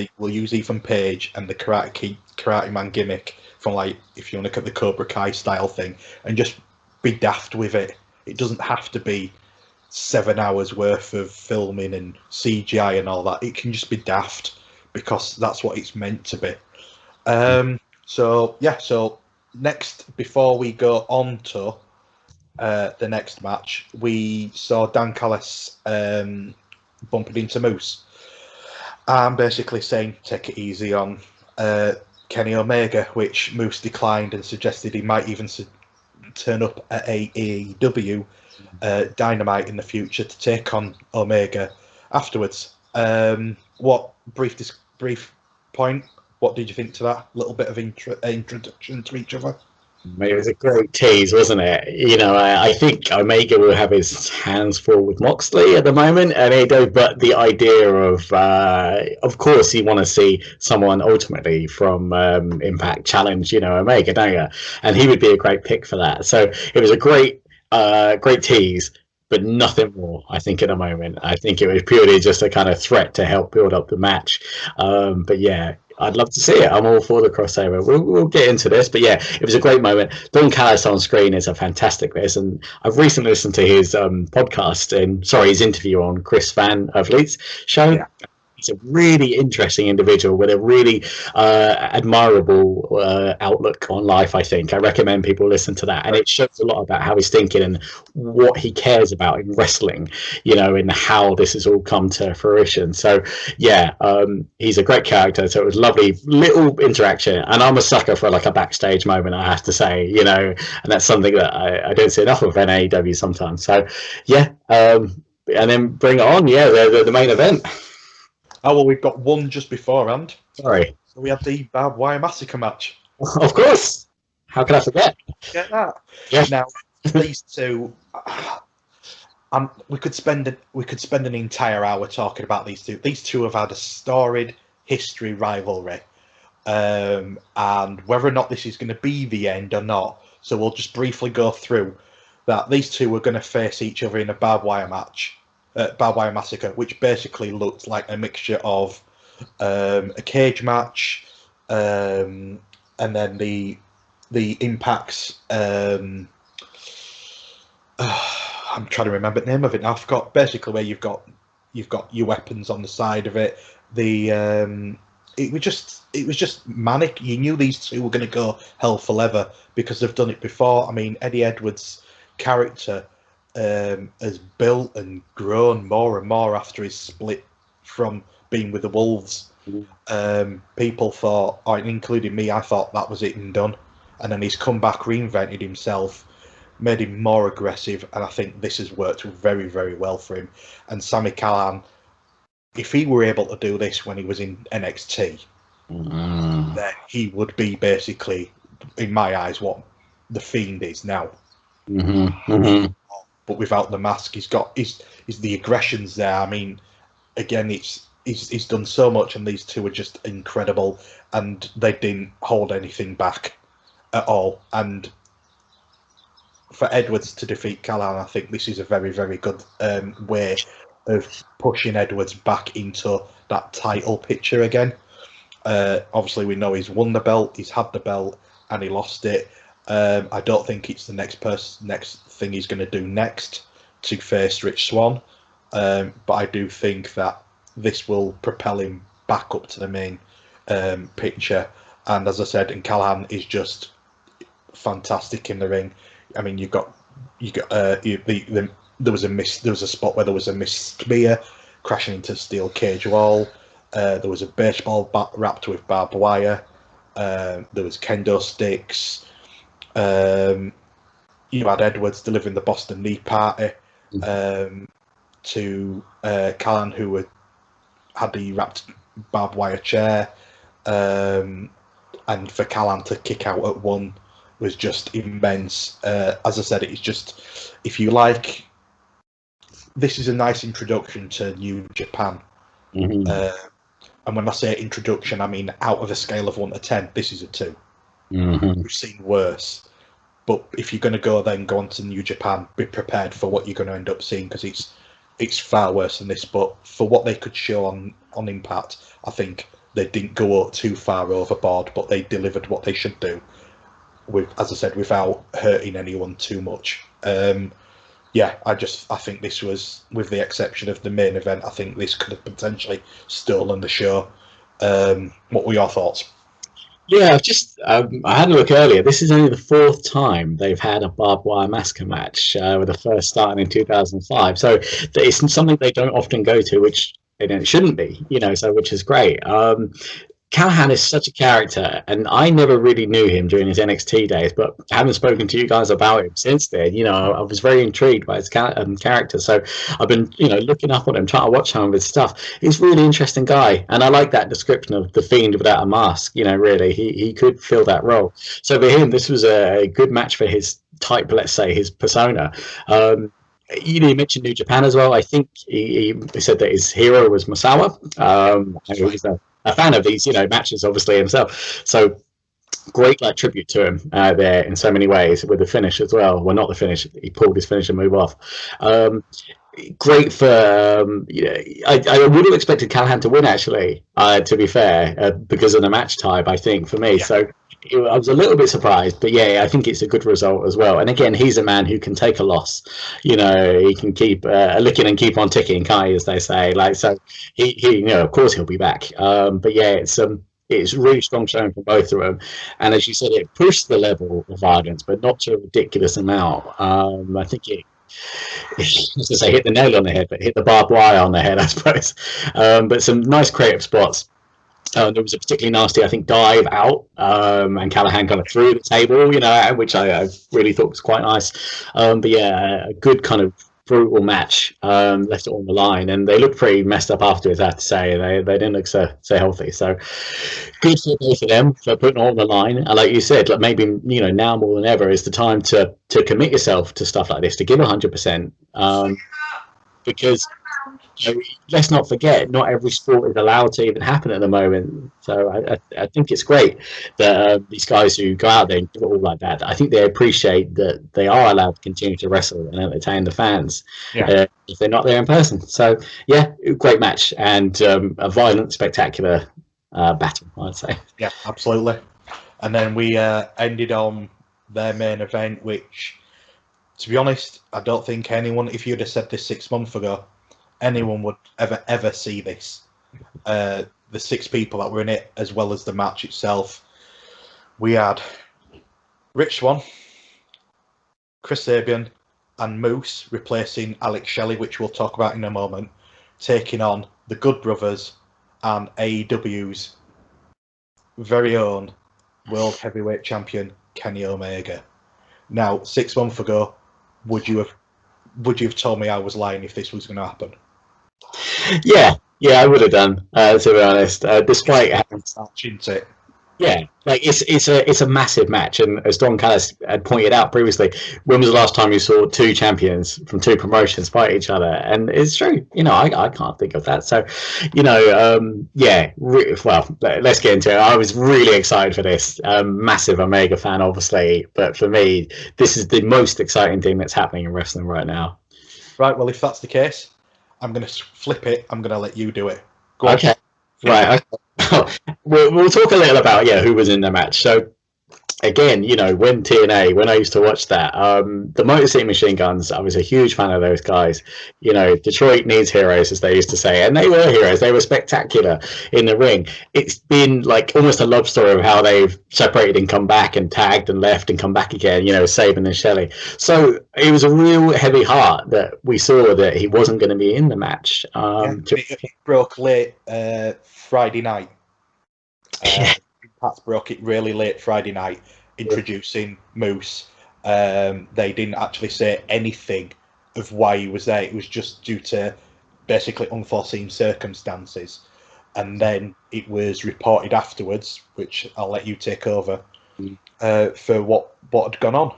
C: Ethan Page and the Karate Man gimmick from, like, if you want to look at the Cobra Kai style thing, and just be daft with it. It doesn't have to be 7 hours worth of filming and CGI and all that. It can just be daft because that's what it's meant to be. So next, before we go on to the next match, we saw Dan Callis bumping into Moose. I'm basically saying take it easy on Kenny Omega, which Moose declined and suggested he might even turn up at AEW Dynamite in the future to take on Omega afterwards. What brief point? What did you think to that little bit of introduction to each other?
D: It was a great tease, wasn't it? You know, I think Omega will have his hands full with Moxley at the moment, and but the idea of course, you want to see someone ultimately from Impact challenge, Omega, don't you? And he would be a great pick for that. So it was a great tease, but nothing more. I think at the moment, I think it was purely just a kind of threat to help build up the match. But yeah. I'd love to see it. I'm all for the crossover. We'll get into this, but yeah, it was a great moment. Don Callis on screen is a fantastic listen. I've recently listened to his his interview on Chris Van Vliet's show. Yeah. He's a really interesting individual with a really admirable outlook on life, I think. I recommend people listen to that. And it shows a lot about how he's thinking and what he cares about in wrestling, and how this has all come to fruition. So, yeah, he's a great character. So it was lovely little interaction. And I'm a sucker for like a backstage moment, I have to say, and that's something that I don't see enough of in AEW sometimes. So, yeah. And then bring it on, the main event.
C: Oh, well, we've got one just beforehand.
D: Sorry.
C: So we had the Barbed Wire Massacre match.
D: Of course. How can I forget?
C: Get that?
D: Yeah.
C: Now, these two, we could spend an entire hour talking about these two. These two have had a storied history rivalry, and whether or not this is going to be the end or not. So we'll just briefly go through that. These two are going to face each other in a barbed wire match. Barbed Wire Massacre, which basically looked like a mixture of a cage match, and then the Impact's. I'm trying to remember the name of it now. I forgot. Basically, where you've got your weapons on the side of it. It was just manic. You knew these two were going to go hell for leather because they've done it before. I mean, Eddie Edwards' character has built and grown more and more after his split from being with the Wolves. People thought, including me, I thought that was it and done. And then he's come back, reinvented himself, made him more aggressive, and I think this has worked very, very well for him. And Sami Callihan, if he were able to do this when he was in NXT, then he would be basically, in my eyes, what the Fiend is now. But without the mask, he's the aggression's there. I mean, again, he's done so much, and these two are just incredible, and they didn't hold anything back at all. And for Edwards to defeat Callihan, I think this is a very, very good way of pushing Edwards back into that title picture again. Obviously, we know he's won the belt, he's had the belt, and he lost it. I don't think it's the next thing he's going to do next to face Rich Swann, but I do think that this will propel him back up to the main picture. And as I said, and Callihan is just fantastic in the ring. I mean, there was a spot where there was a missed spear crashing into a steel cage wall. There was a baseball bat wrapped with barbed wire. There was kendo sticks. You had Edwards delivering the Boston Knee Party to Callihan, who had the wrapped barbed wire chair, and for Callihan to kick out at one was just immense. As I said, it's just, if you like this is a nice introduction to New Japan.
D: Mm-hmm.
C: And when I say introduction, I mean out of a scale of 1 to 10, this is a 2.
D: Mm-hmm.
C: We've seen worse. But if you're going to go on to New Japan, be prepared for what you're going to end up seeing, because it's far worse than this. But for what they could show on Impact, I think they didn't go too far overboard, but they delivered what they should do, with, as I said, without hurting anyone too much. Yeah, I think this was, with the exception of the main event, I think this could have potentially stolen the show. What were your thoughts?
D: Yeah, I had a look earlier. This is only the 4th time they've had a barbed wire massacre match, with the first starting in 2005. So it's something they don't often go to, which it shouldn't be, so which is great. Callahan is such a character, and I never really knew him during his NXT days, but having spoken to you guys about him since then, I was very intrigued by his character. So I've been, looking up on him, trying to watch some of his stuff. He's a really interesting guy, and I like that description of the Fiend without a mask. Really, he could fill that role. So for him, this was a good match for his type, let's say, his persona. You mentioned New Japan as well. I think he said that his hero was Masawa. He was a fan of these, matches, obviously, himself. So great tribute to him there in so many ways, with the finish as well. Well, not the finish. He pulled his finish and moved off. Great for I would have expected Callahan to win, actually, to be fair, because of the match type, I think, for me. Yeah. So I was a little bit surprised, but yeah, I think it's a good result as well. And again, he's a man who can take a loss. He can keep licking and keep on ticking, can't he, as they say. So he of course he'll be back. But yeah, it's really strong showing from both of them. And as you said, it pushed the level of violence, but not to a ridiculous amount. I think as I say, hit the nail on the head, but hit the barbed wire on the head, I suppose. But some nice creative spots. There was a particularly nasty, I think, dive out, and Callahan kind of through the table, which I really thought was quite nice. But yeah, a good kind of brutal match, left it on the line, and they looked pretty messed up afterwards, I have to say. They didn't look so healthy. So good for both of them for putting it on the line. And like you said, maybe now more than ever is the time to commit yourself to stuff like this, to give 100%, because let's not forget, not every sport is allowed to even happen at the moment. So I think it's great that these guys who go out there and do it all like that, I think they appreciate that they are allowed to continue to wrestle and entertain the fans, if they're not there in person. So yeah, great match, and a violent, spectacular battle, I'd say.
C: Yeah, absolutely. And then we ended on their main event, which, to be honest, I don't think anyone, if you'd have said this 6 months ago, anyone would ever see this. The 6 people that were in it, as well as the match itself. We had Rich Swann, Chris Sabian, and Moose replacing Alex Shelley, which we'll talk about in a moment, taking on the Good Brothers and AEW's very own World Heavyweight Champion Kenny Omega. Now, 6 months ago, would you have told me I was lying if this was going to happen?
D: Yeah, I would have done, to be honest. Despite having
C: such it.
D: Yeah, it's a massive match, and as Don Callis had pointed out previously, when was the last time you saw 2 champions from 2 promotions fight each other? And it's true, I can't think of that. So, well, let's get into it. I was really excited for this. Massive Omega fan, obviously, but for me, this is the most exciting thing that's happening in wrestling right now.
C: Right. Well, if that's the case, I'm going to flip it. I'm going to let you do it.
D: Go on. Okay. Right. We'll talk a little about who was in the match. So again, when TNA, when I used to watch that, the Motor City Machine Guns, I was a huge fan of those guys. Detroit needs heroes, as they used to say, and they were heroes. They were spectacular in the ring. It's been like almost a love story of how they've separated and come back and tagged and left and come back again, Saban and Shelley. So it was a real heavy heart that we saw that he wasn't going to be in the match.
C: It broke late Friday night. Pat broke it really late Friday night, introducing Moose. They didn't actually say anything of why he was there. It was just due to basically unforeseen circumstances. And then it was reported afterwards, which I'll let you take over, for what had gone on.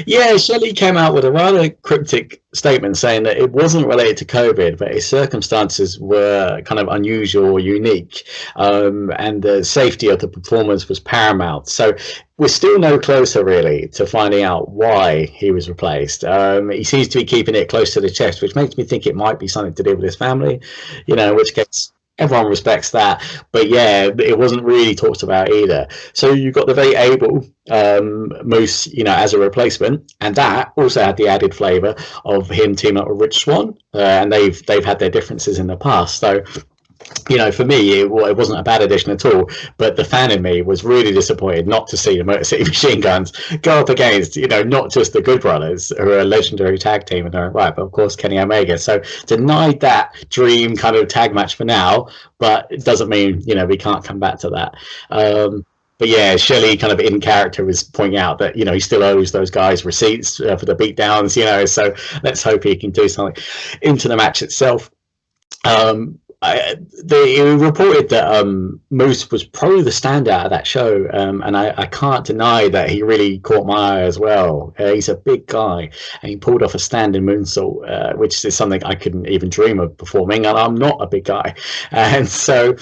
D: Yeah, Shelley came out with a rather cryptic statement saying that it wasn't related to COVID, but his circumstances were kind of unusual or unique, and the safety of the performance was paramount. So we're still no closer, really, to finding out why he was replaced. He seems to be keeping it close to the chest, which makes me think it might be something to do with his family, in which case everyone respects that. But yeah, it wasn't really talked about either. So you've got the very able Moose, as a replacement, and that also had the added flavour of him teaming up with Rich Swann, and they've had their differences in the past. So for me, it wasn't a bad addition at all. But the fan in me was really disappointed not to see the Motor City Machine Guns go up against, not just the Good Brothers, who are a legendary tag team in their own right, but of course Kenny Omega. So denied that dream kind of tag match for now, but it doesn't mean we can't come back to that. But yeah, Shelley kind of in character was pointing out that he still owes those guys receipts for the beatdowns. So let's hope he can do something into the match itself. They reported that Moose was probably the standout of that show, and I can't deny that he really caught my eye as well. He's a big guy, and he pulled off a standing moonsault, which is something I couldn't even dream of performing, and I'm not a big guy. And so,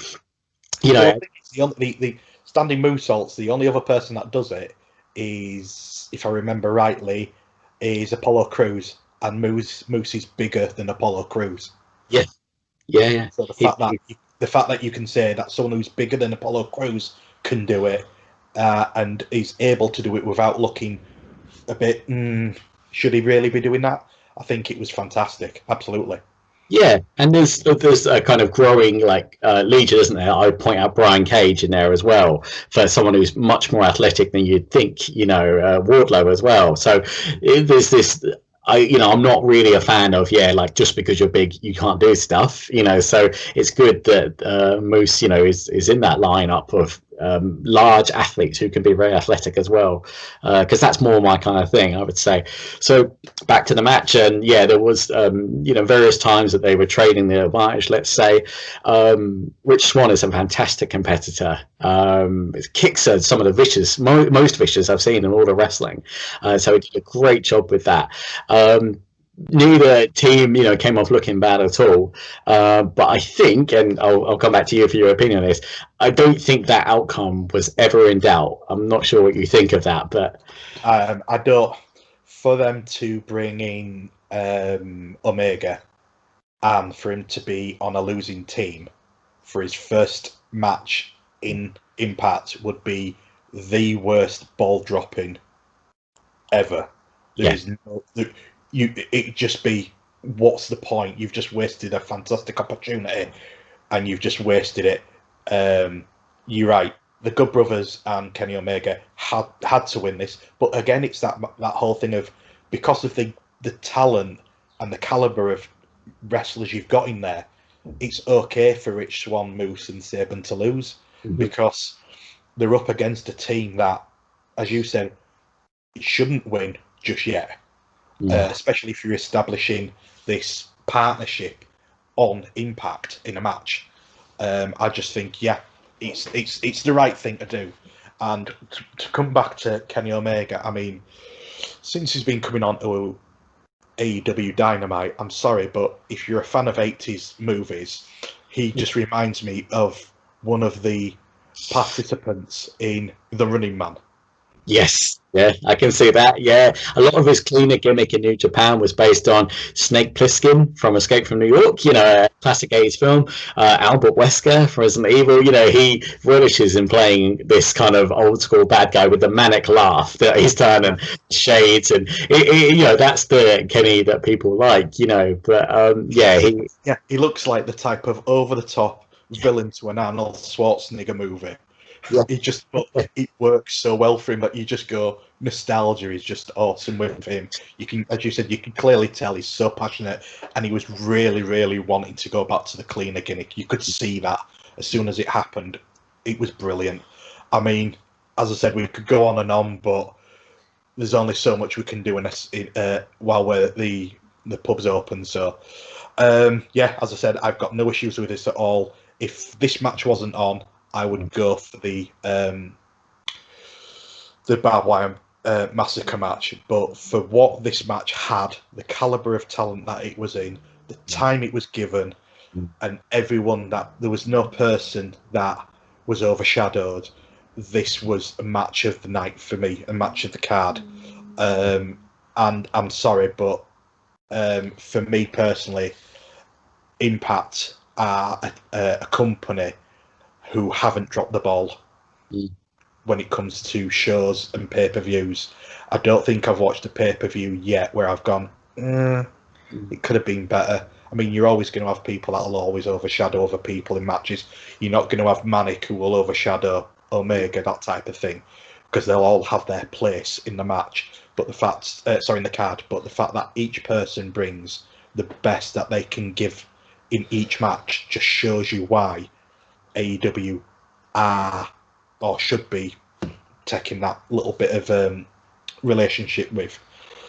C: I think the standing moonsaults, the only other person that does it is, if I remember rightly, is Apollo Crews, and Moose is bigger than Apollo Crews.
D: Yeah. Yeah.
C: So the fact that you can say that someone who's bigger than Apollo Crews can do it, and is able to do it without looking a bit, should he really be doing that? I think it was fantastic. Absolutely.
D: Yeah, and there's a kind of growing legion, isn't there? I would point out Brian Cage in there as well, for someone who's much more athletic than you'd think. Wardlow as well. So there's this. I'm not really a fan of just because you're big you can't do stuff. So it's good that Moose is in that lineup of large athletes who can be very athletic as well, because that's more my kind of thing, I would say. So back to the match, and there was various times that they were trading the advantage, let's say. Rich Swann is a fantastic competitor. His kicks are some of the most vicious I've seen in all the wrestling, so he did a great job with that. Neither team, came off looking bad at all. But I think, and I'll come back to you for your opinion on this, I don't think that outcome was ever in doubt. I'm not sure what you think of that, but
C: I don't. For them to bring in Omega, and for him to be on a losing team for his first match in Impact would be the worst ball dropping ever. There's it'd just be, what's the point? You've just wasted a fantastic opportunity, and you've just wasted it. You're right. The Good Brothers and Kenny Omega had to win this, but again, it's that whole thing of, because of the talent and the caliber of wrestlers you've got in there, it's okay for Rich Swann, Moose, and Saban to lose, because they're up against a team that, as you said, shouldn't win just yet. Especially if you're establishing this partnership on Impact in a match. I just think, it's the right thing to do. And to come back to Kenny Omega, I mean, since he's been coming on to AEW Dynamite, I'm sorry, but if you're a fan of 80s movies, he just reminds me of one of the participants in The Running Man.
D: Yes, yeah, I can see that. Yeah, a lot of his cleaner gimmick in New Japan was based on Snake Plissken from Escape from New York, a classic 80s film. Albert Wesker from Resident Evil, he relishes in playing this kind of old school bad guy with the manic laugh that he's done, and shades, and that's the Kenny that people like, But
C: he looks like the type of over the top villain to an Arnold Schwarzenegger movie.
D: Yeah.
C: It works so well for him that you just go, nostalgia is just awesome with him. You can, as you said, you can clearly tell he's so passionate, and he was really, really wanting to go back to the cleaner gimmick. You could see that as soon as it happened. It was brilliant. I mean, as I said, we could go on and on, but there's only so much we can do while the pub's open. So, as I said, I've got no issues with this at all. If this match wasn't on, I would go for the barbed wire massacre match, but for what this match had, the caliber of talent that it was in, the time it was given, and everyone, that there was no person that was overshadowed. This was a match of the night for me, a match of the card. And I'm sorry, but for me personally, Impact are a company who haven't dropped the ball when it comes to shows and pay-per-views. I don't think I've watched a pay-per-view yet where I've gone, it could have been better. I mean, you're always going to have people that will always overshadow other people in matches. You're not going to have Manic who will overshadow Omega, that type of thing, because they'll all have their place in the match. But the fact, in the card. But the fact that each person brings the best that they can give in each match just shows you why AEW are or should be taking that little bit of relationship with.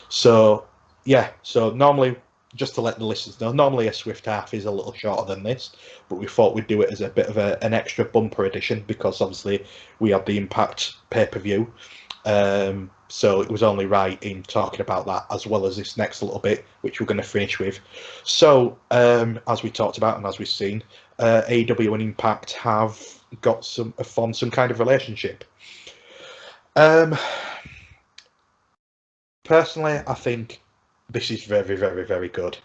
C: So yeah, so normally, just to let the listeners know, normally a Swift half is a little shorter than this, but we thought we'd do it as a bit of an extra bumper edition because obviously we had the Impact pay-per-view. So it was only right in talking about that as well as this next little bit, which we're going to finish with. So as we talked about and as we've seen, AEW and Impact have formed some kind of relationship. Personally, I think this is very, very, very good.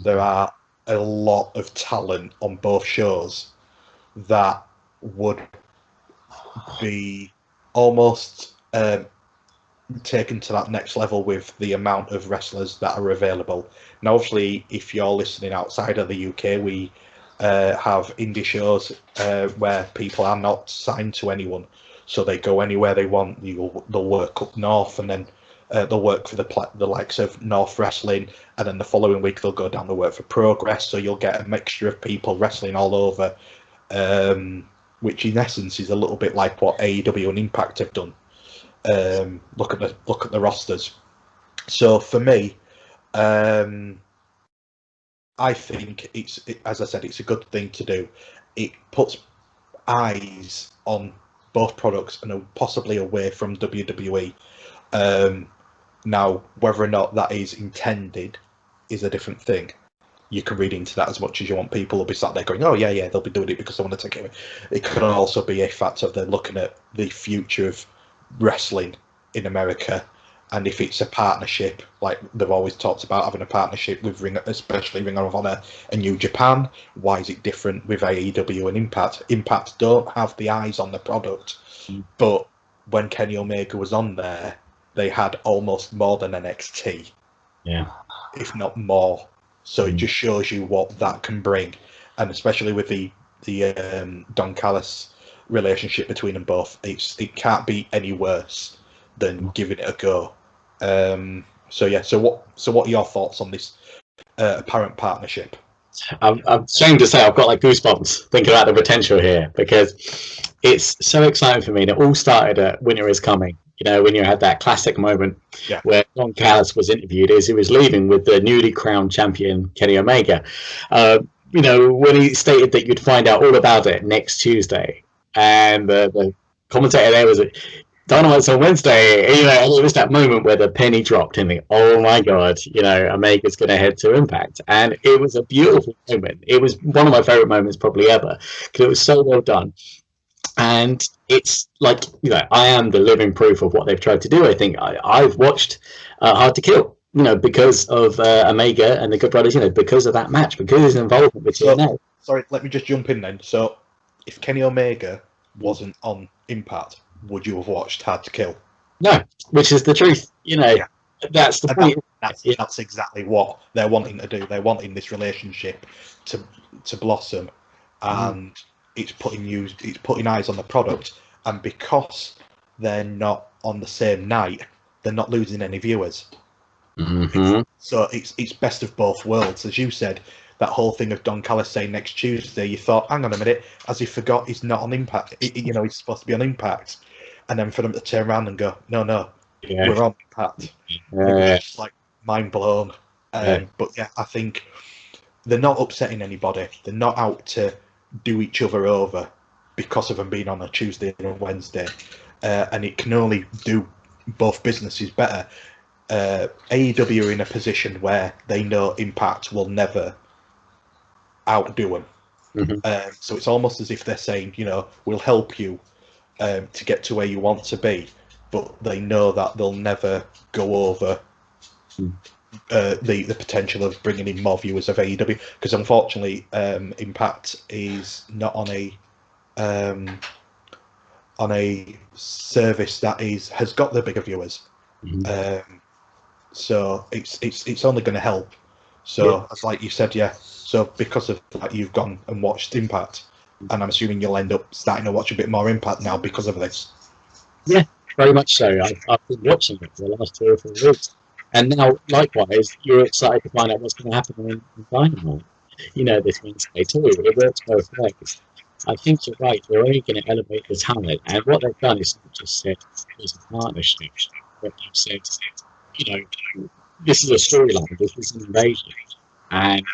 C: There are a lot of talent on both shows that would be almost taken to that next level with the amount of wrestlers that are available. Now, obviously, if you're listening outside of the UK, we have indie shows where people are not signed to anyone, so they go anywhere they want. They'll work up north, and then they'll work for the likes of North Wrestling, and then the following week they'll go down to work for Progress. So you'll get a mixture of people wrestling all over, which in essence is a little bit like what AEW and Impact have done. Look at the rosters. So for me, I think as I said, it's a good thing to do. It puts eyes on both products and possibly away from WWE. Now, whether or not that is intended is a different thing. You can read into that as much as you want. People will be sat there going, oh, yeah, they'll be doing it because they want to take it away. It could also be a fact of they're looking at the future of wrestling in America. And if it's a partnership, like they've always talked about having a partnership with especially Ring of Honor and New Japan, why is it different with AEW and Impact? Impact don't have the eyes on the product. But when Kenny Omega was on there, they had almost more than NXT, if not more. So it just shows you what that can bring, and especially with the Don Callis relationship between them both, it can't be any worse than giving it a go. So what are your thoughts on this apparent partnership?
D: I'm ashamed to say I've got like goosebumps thinking about the potential here, because it's so exciting for me. And it all started at Winter is Coming. You know, when you had that classic moment where Don Callis was interviewed as he was leaving with the newly crowned champion Kenny Omega. You know, when he stated that you'd find out all about it next Tuesday, and the commentator there was Dynamite's on Wednesday. You know, and it was that moment where the penny dropped and oh my God, you know, Omega's going to head to Impact. And it was a beautiful moment. It was one of my favorite moments probably ever, because it was so well done. And it's like, you know, I am the living proof of what they've tried to do. I think I've watched Hard to Kill, you know, because of Omega and the Good Brothers, you know, because of that match, because of his involvement with TNA.
C: Sorry, let me just jump in then. So if Kenny Omega wasn't on Impact, would you have watched Hard to Kill?
D: No, which is the truth. You know, that's the point.
C: That's exactly what they're wanting to do. They're wanting this relationship to blossom, and it's putting eyes on the product. And because they're not on the same night, they're not losing any viewers. So it's best of both worlds, as you said. That whole thing of Don Callis saying next Tuesday, you thought, hang on a minute, as he forgot he's not on Impact. You know, he's supposed to be on Impact. And then for them to turn around and go, no, we're on Impact. It was just like mind blown. But yeah, I think they're not upsetting anybody. They're not out to do each other over because of them being on a Tuesday and a Wednesday. And it can only do both businesses better. AEW are in a position where they know Impact will never outdo them.
D: Mm-hmm.
C: So it's almost as if they're saying, we'll help you to get to where you want to be, but they know that they'll never go over the potential of bringing in more viewers of AEW, because unfortunately, Impact is not on a service that has got the bigger viewers.
D: Mm-hmm.
C: So it's only going to help. So as like you said, yeah. So because of that, you've gone and watched Impact, and I'm assuming you'll end up starting to watch a bit more Impact now because of this.
D: Yeah, very much so. I've been watching it for the last 3 or 4 weeks, and now likewise, you're excited to find out what's going to happen in Dynamite. This Wednesday too. It works both ways. I think you're right. They're only going to elevate the talent, and what they've done is not just said there's a partnership, but they've said, this is a storyline. This is an invasion, and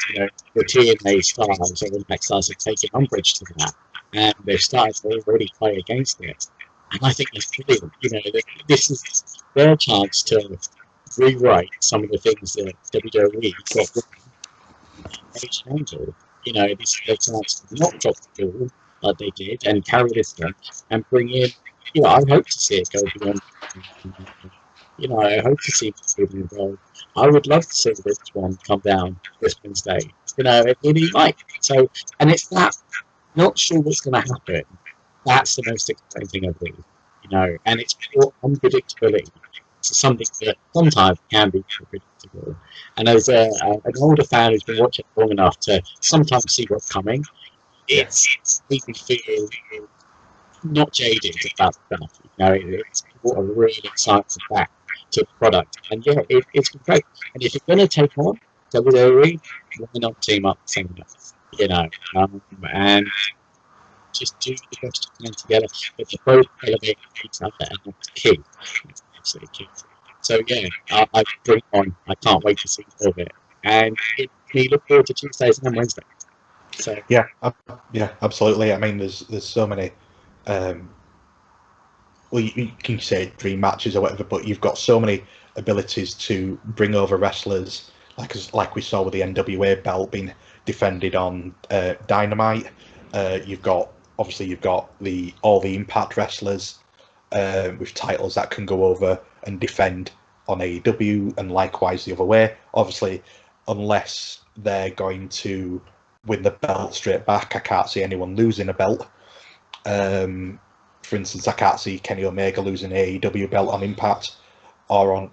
D: the TNA stars or Impact stars have taken umbrage to that, and they've started to already play against it. And I think that's brilliant. This is their chance to rewrite some of the things that WWE got wrong in Age Angel. This is their chance to not drop the ball like they did and carry this on and bring in. I hope to see it go beyond. I hope to see people involved. I would love to see this one come down this Wednesday. It really might. So, and it's that not sure what's going to happen. That's the most exciting thing I believe. And it's pure unpredictability. It's something that sometimes can be predictable. And as an older fan who's been watching long enough to sometimes see what's coming, it's made me feel not jaded about stuff. It's brought a real excitement back to the product. And yeah, it's been great. And if you're going to take on WWE, why not team up with someone else? And just do the best you can together. But they both elevate each other, and that's key. That's absolutely key. So yeah, I bring it on. I can't wait to see more of it. And we look forward to Tuesdays and Wednesdays. So
C: yeah, absolutely. I mean, there's so many. Well, you can say dream matches or whatever, but you've got so many abilities to bring over wrestlers, like we saw with the NWA belt being defended on Dynamite. You've got all the Impact wrestlers with titles that can go over and defend on AEW, and likewise the other way. Obviously, unless they're going to win the belt straight back, I can't see anyone losing a belt. For instance, I can't see Kenny Omega losing an AEW belt on Impact or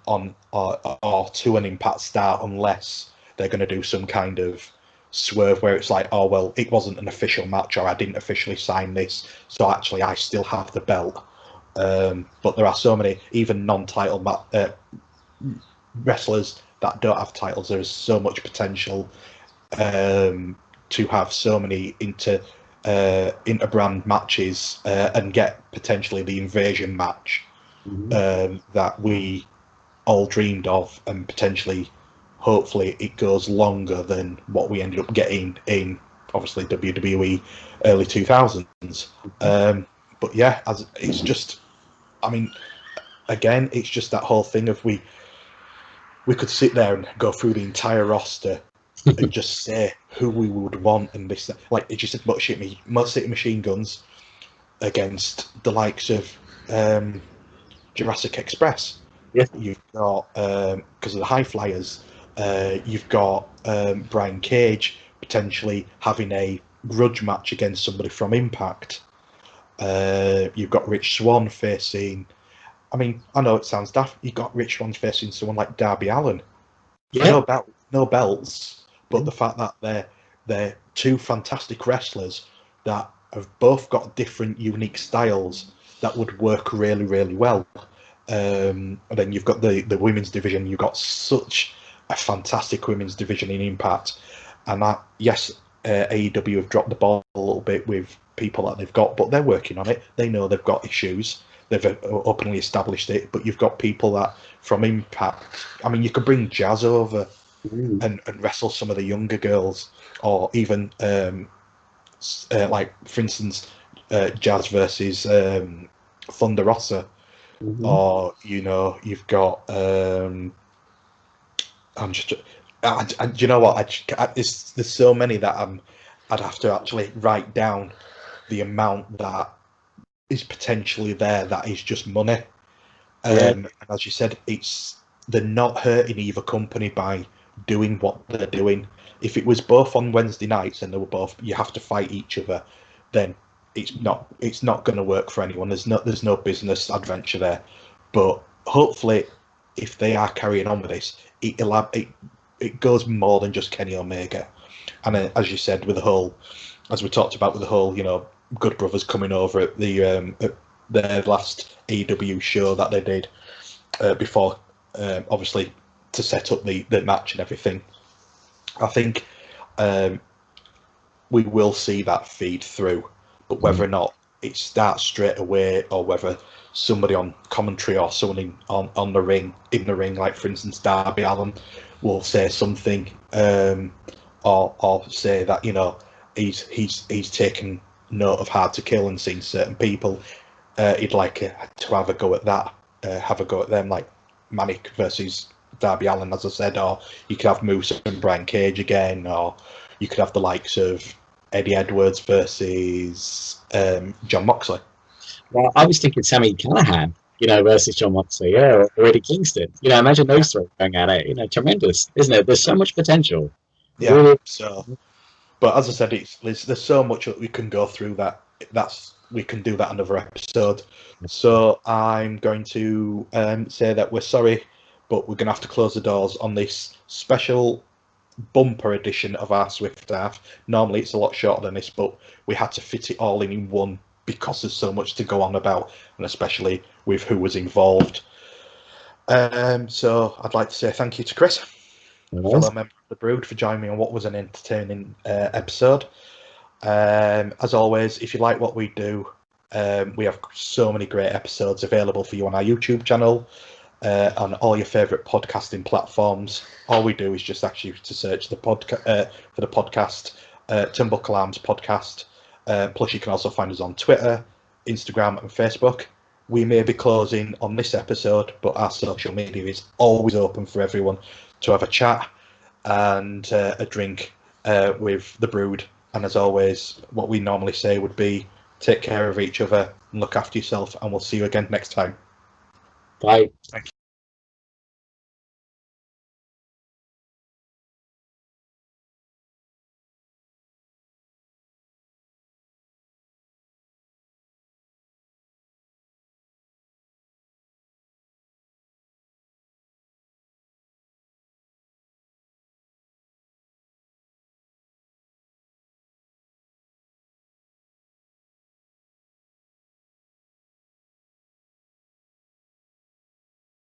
C: to an Impact star, unless they're going to do some kind of swerve where it's like, oh well, it wasn't an official match, or I didn't officially sign this, so actually I still have the belt. But there are so many even non-title wrestlers that don't have titles. There is so much potential to have so many inter-brand matches and get potentially the invasion match that we all dreamed of, and potentially, hopefully, it goes longer than what we ended up getting in obviously WWE early 2000s. But yeah, it's just, I mean, again, it's just that whole thing of we could sit there and go through the entire roster and just say who we would want, and this, like it just said, Motor City Machine Guns against the likes of Jurassic Express.
D: Yeah.
C: You've got because of the High Flyers. You've got Brian Cage potentially having a grudge match against somebody from Impact. You've got Rich Swann facing. I mean, I know it sounds daft. You've got Rich Swann facing someone like Darby Allin.
D: yeah,
C: No belts, but the fact that they're two fantastic wrestlers that have both got different, unique styles that would work really, really well. And then you've got the women's division. You've got such a fantastic women's division in Impact, and that, yes, AEW have dropped the ball a little bit with people that they've got, but they're working on it. They know they've got issues. They've openly established it, but you've got people that from Impact. I mean, you could bring Jazz over and wrestle some of the younger girls, or even like, for instance, Jazz versus Thunder Rosa. or you've got I'm just you know what there's so many that I'd have to actually write down the amount that is potentially there that is just money. And as you said, they're not hurting either company by doing what they're doing. If it was both on Wednesday nights and they were both you have to fight each other, then it's not going to work for anyone. There's no business adventure there. But hopefully, if they are carrying on with this, it goes more than just Kenny Omega. And as you said, as we talked about with the whole, Good Brothers coming over at their last AEW show that they did before, obviously to set up the match and everything. I think we will see that feed through, but whether or not it starts straight away or whether somebody on commentary or someone in the ring, like for instance Darby Allin, will say something or say that he's taken note of Hard to Kill and seen certain people he'd like to have a go at that, have a go at them, like Manic versus Darby Allin, as I said, or you could have Moose and Brian Cage again, or you could have the likes of Eddie Edwards versus John Moxley.
D: Well, I was thinking Sammy Callahan, versus John Moxley, or Eddie Kingston. Imagine those three going at it. Tremendous, isn't it? There's so much potential.
C: Yeah.
D: Really.
C: So, but as I said, there's so much that we can go through we can do that another episode. So I'm going to say that we're sorry, but we're going to have to close the doors on this special bumper edition of our Swift Half. Normally it's a lot shorter than this, but we had to fit it all in one because there's so much to go on about, and especially with who was involved. So I'd like to say thank you to Chris, fellow member of the Brood, for joining me on what was an entertaining episode. As always, if you like what we do, we have so many great episodes available for you on our YouTube channel, on all your favourite podcasting platforms. All we do is just ask you to search for the podcast, Turnbuckle Arms Podcast. Plus, you can also find us on Twitter, Instagram, and Facebook. We may be closing on this episode, but our social media is always open for everyone to have a chat and a drink with the Brood. And as always, what we normally say would be take care of each other and look after yourself, and we'll see you again next time.
D: Bye.
C: Thank you.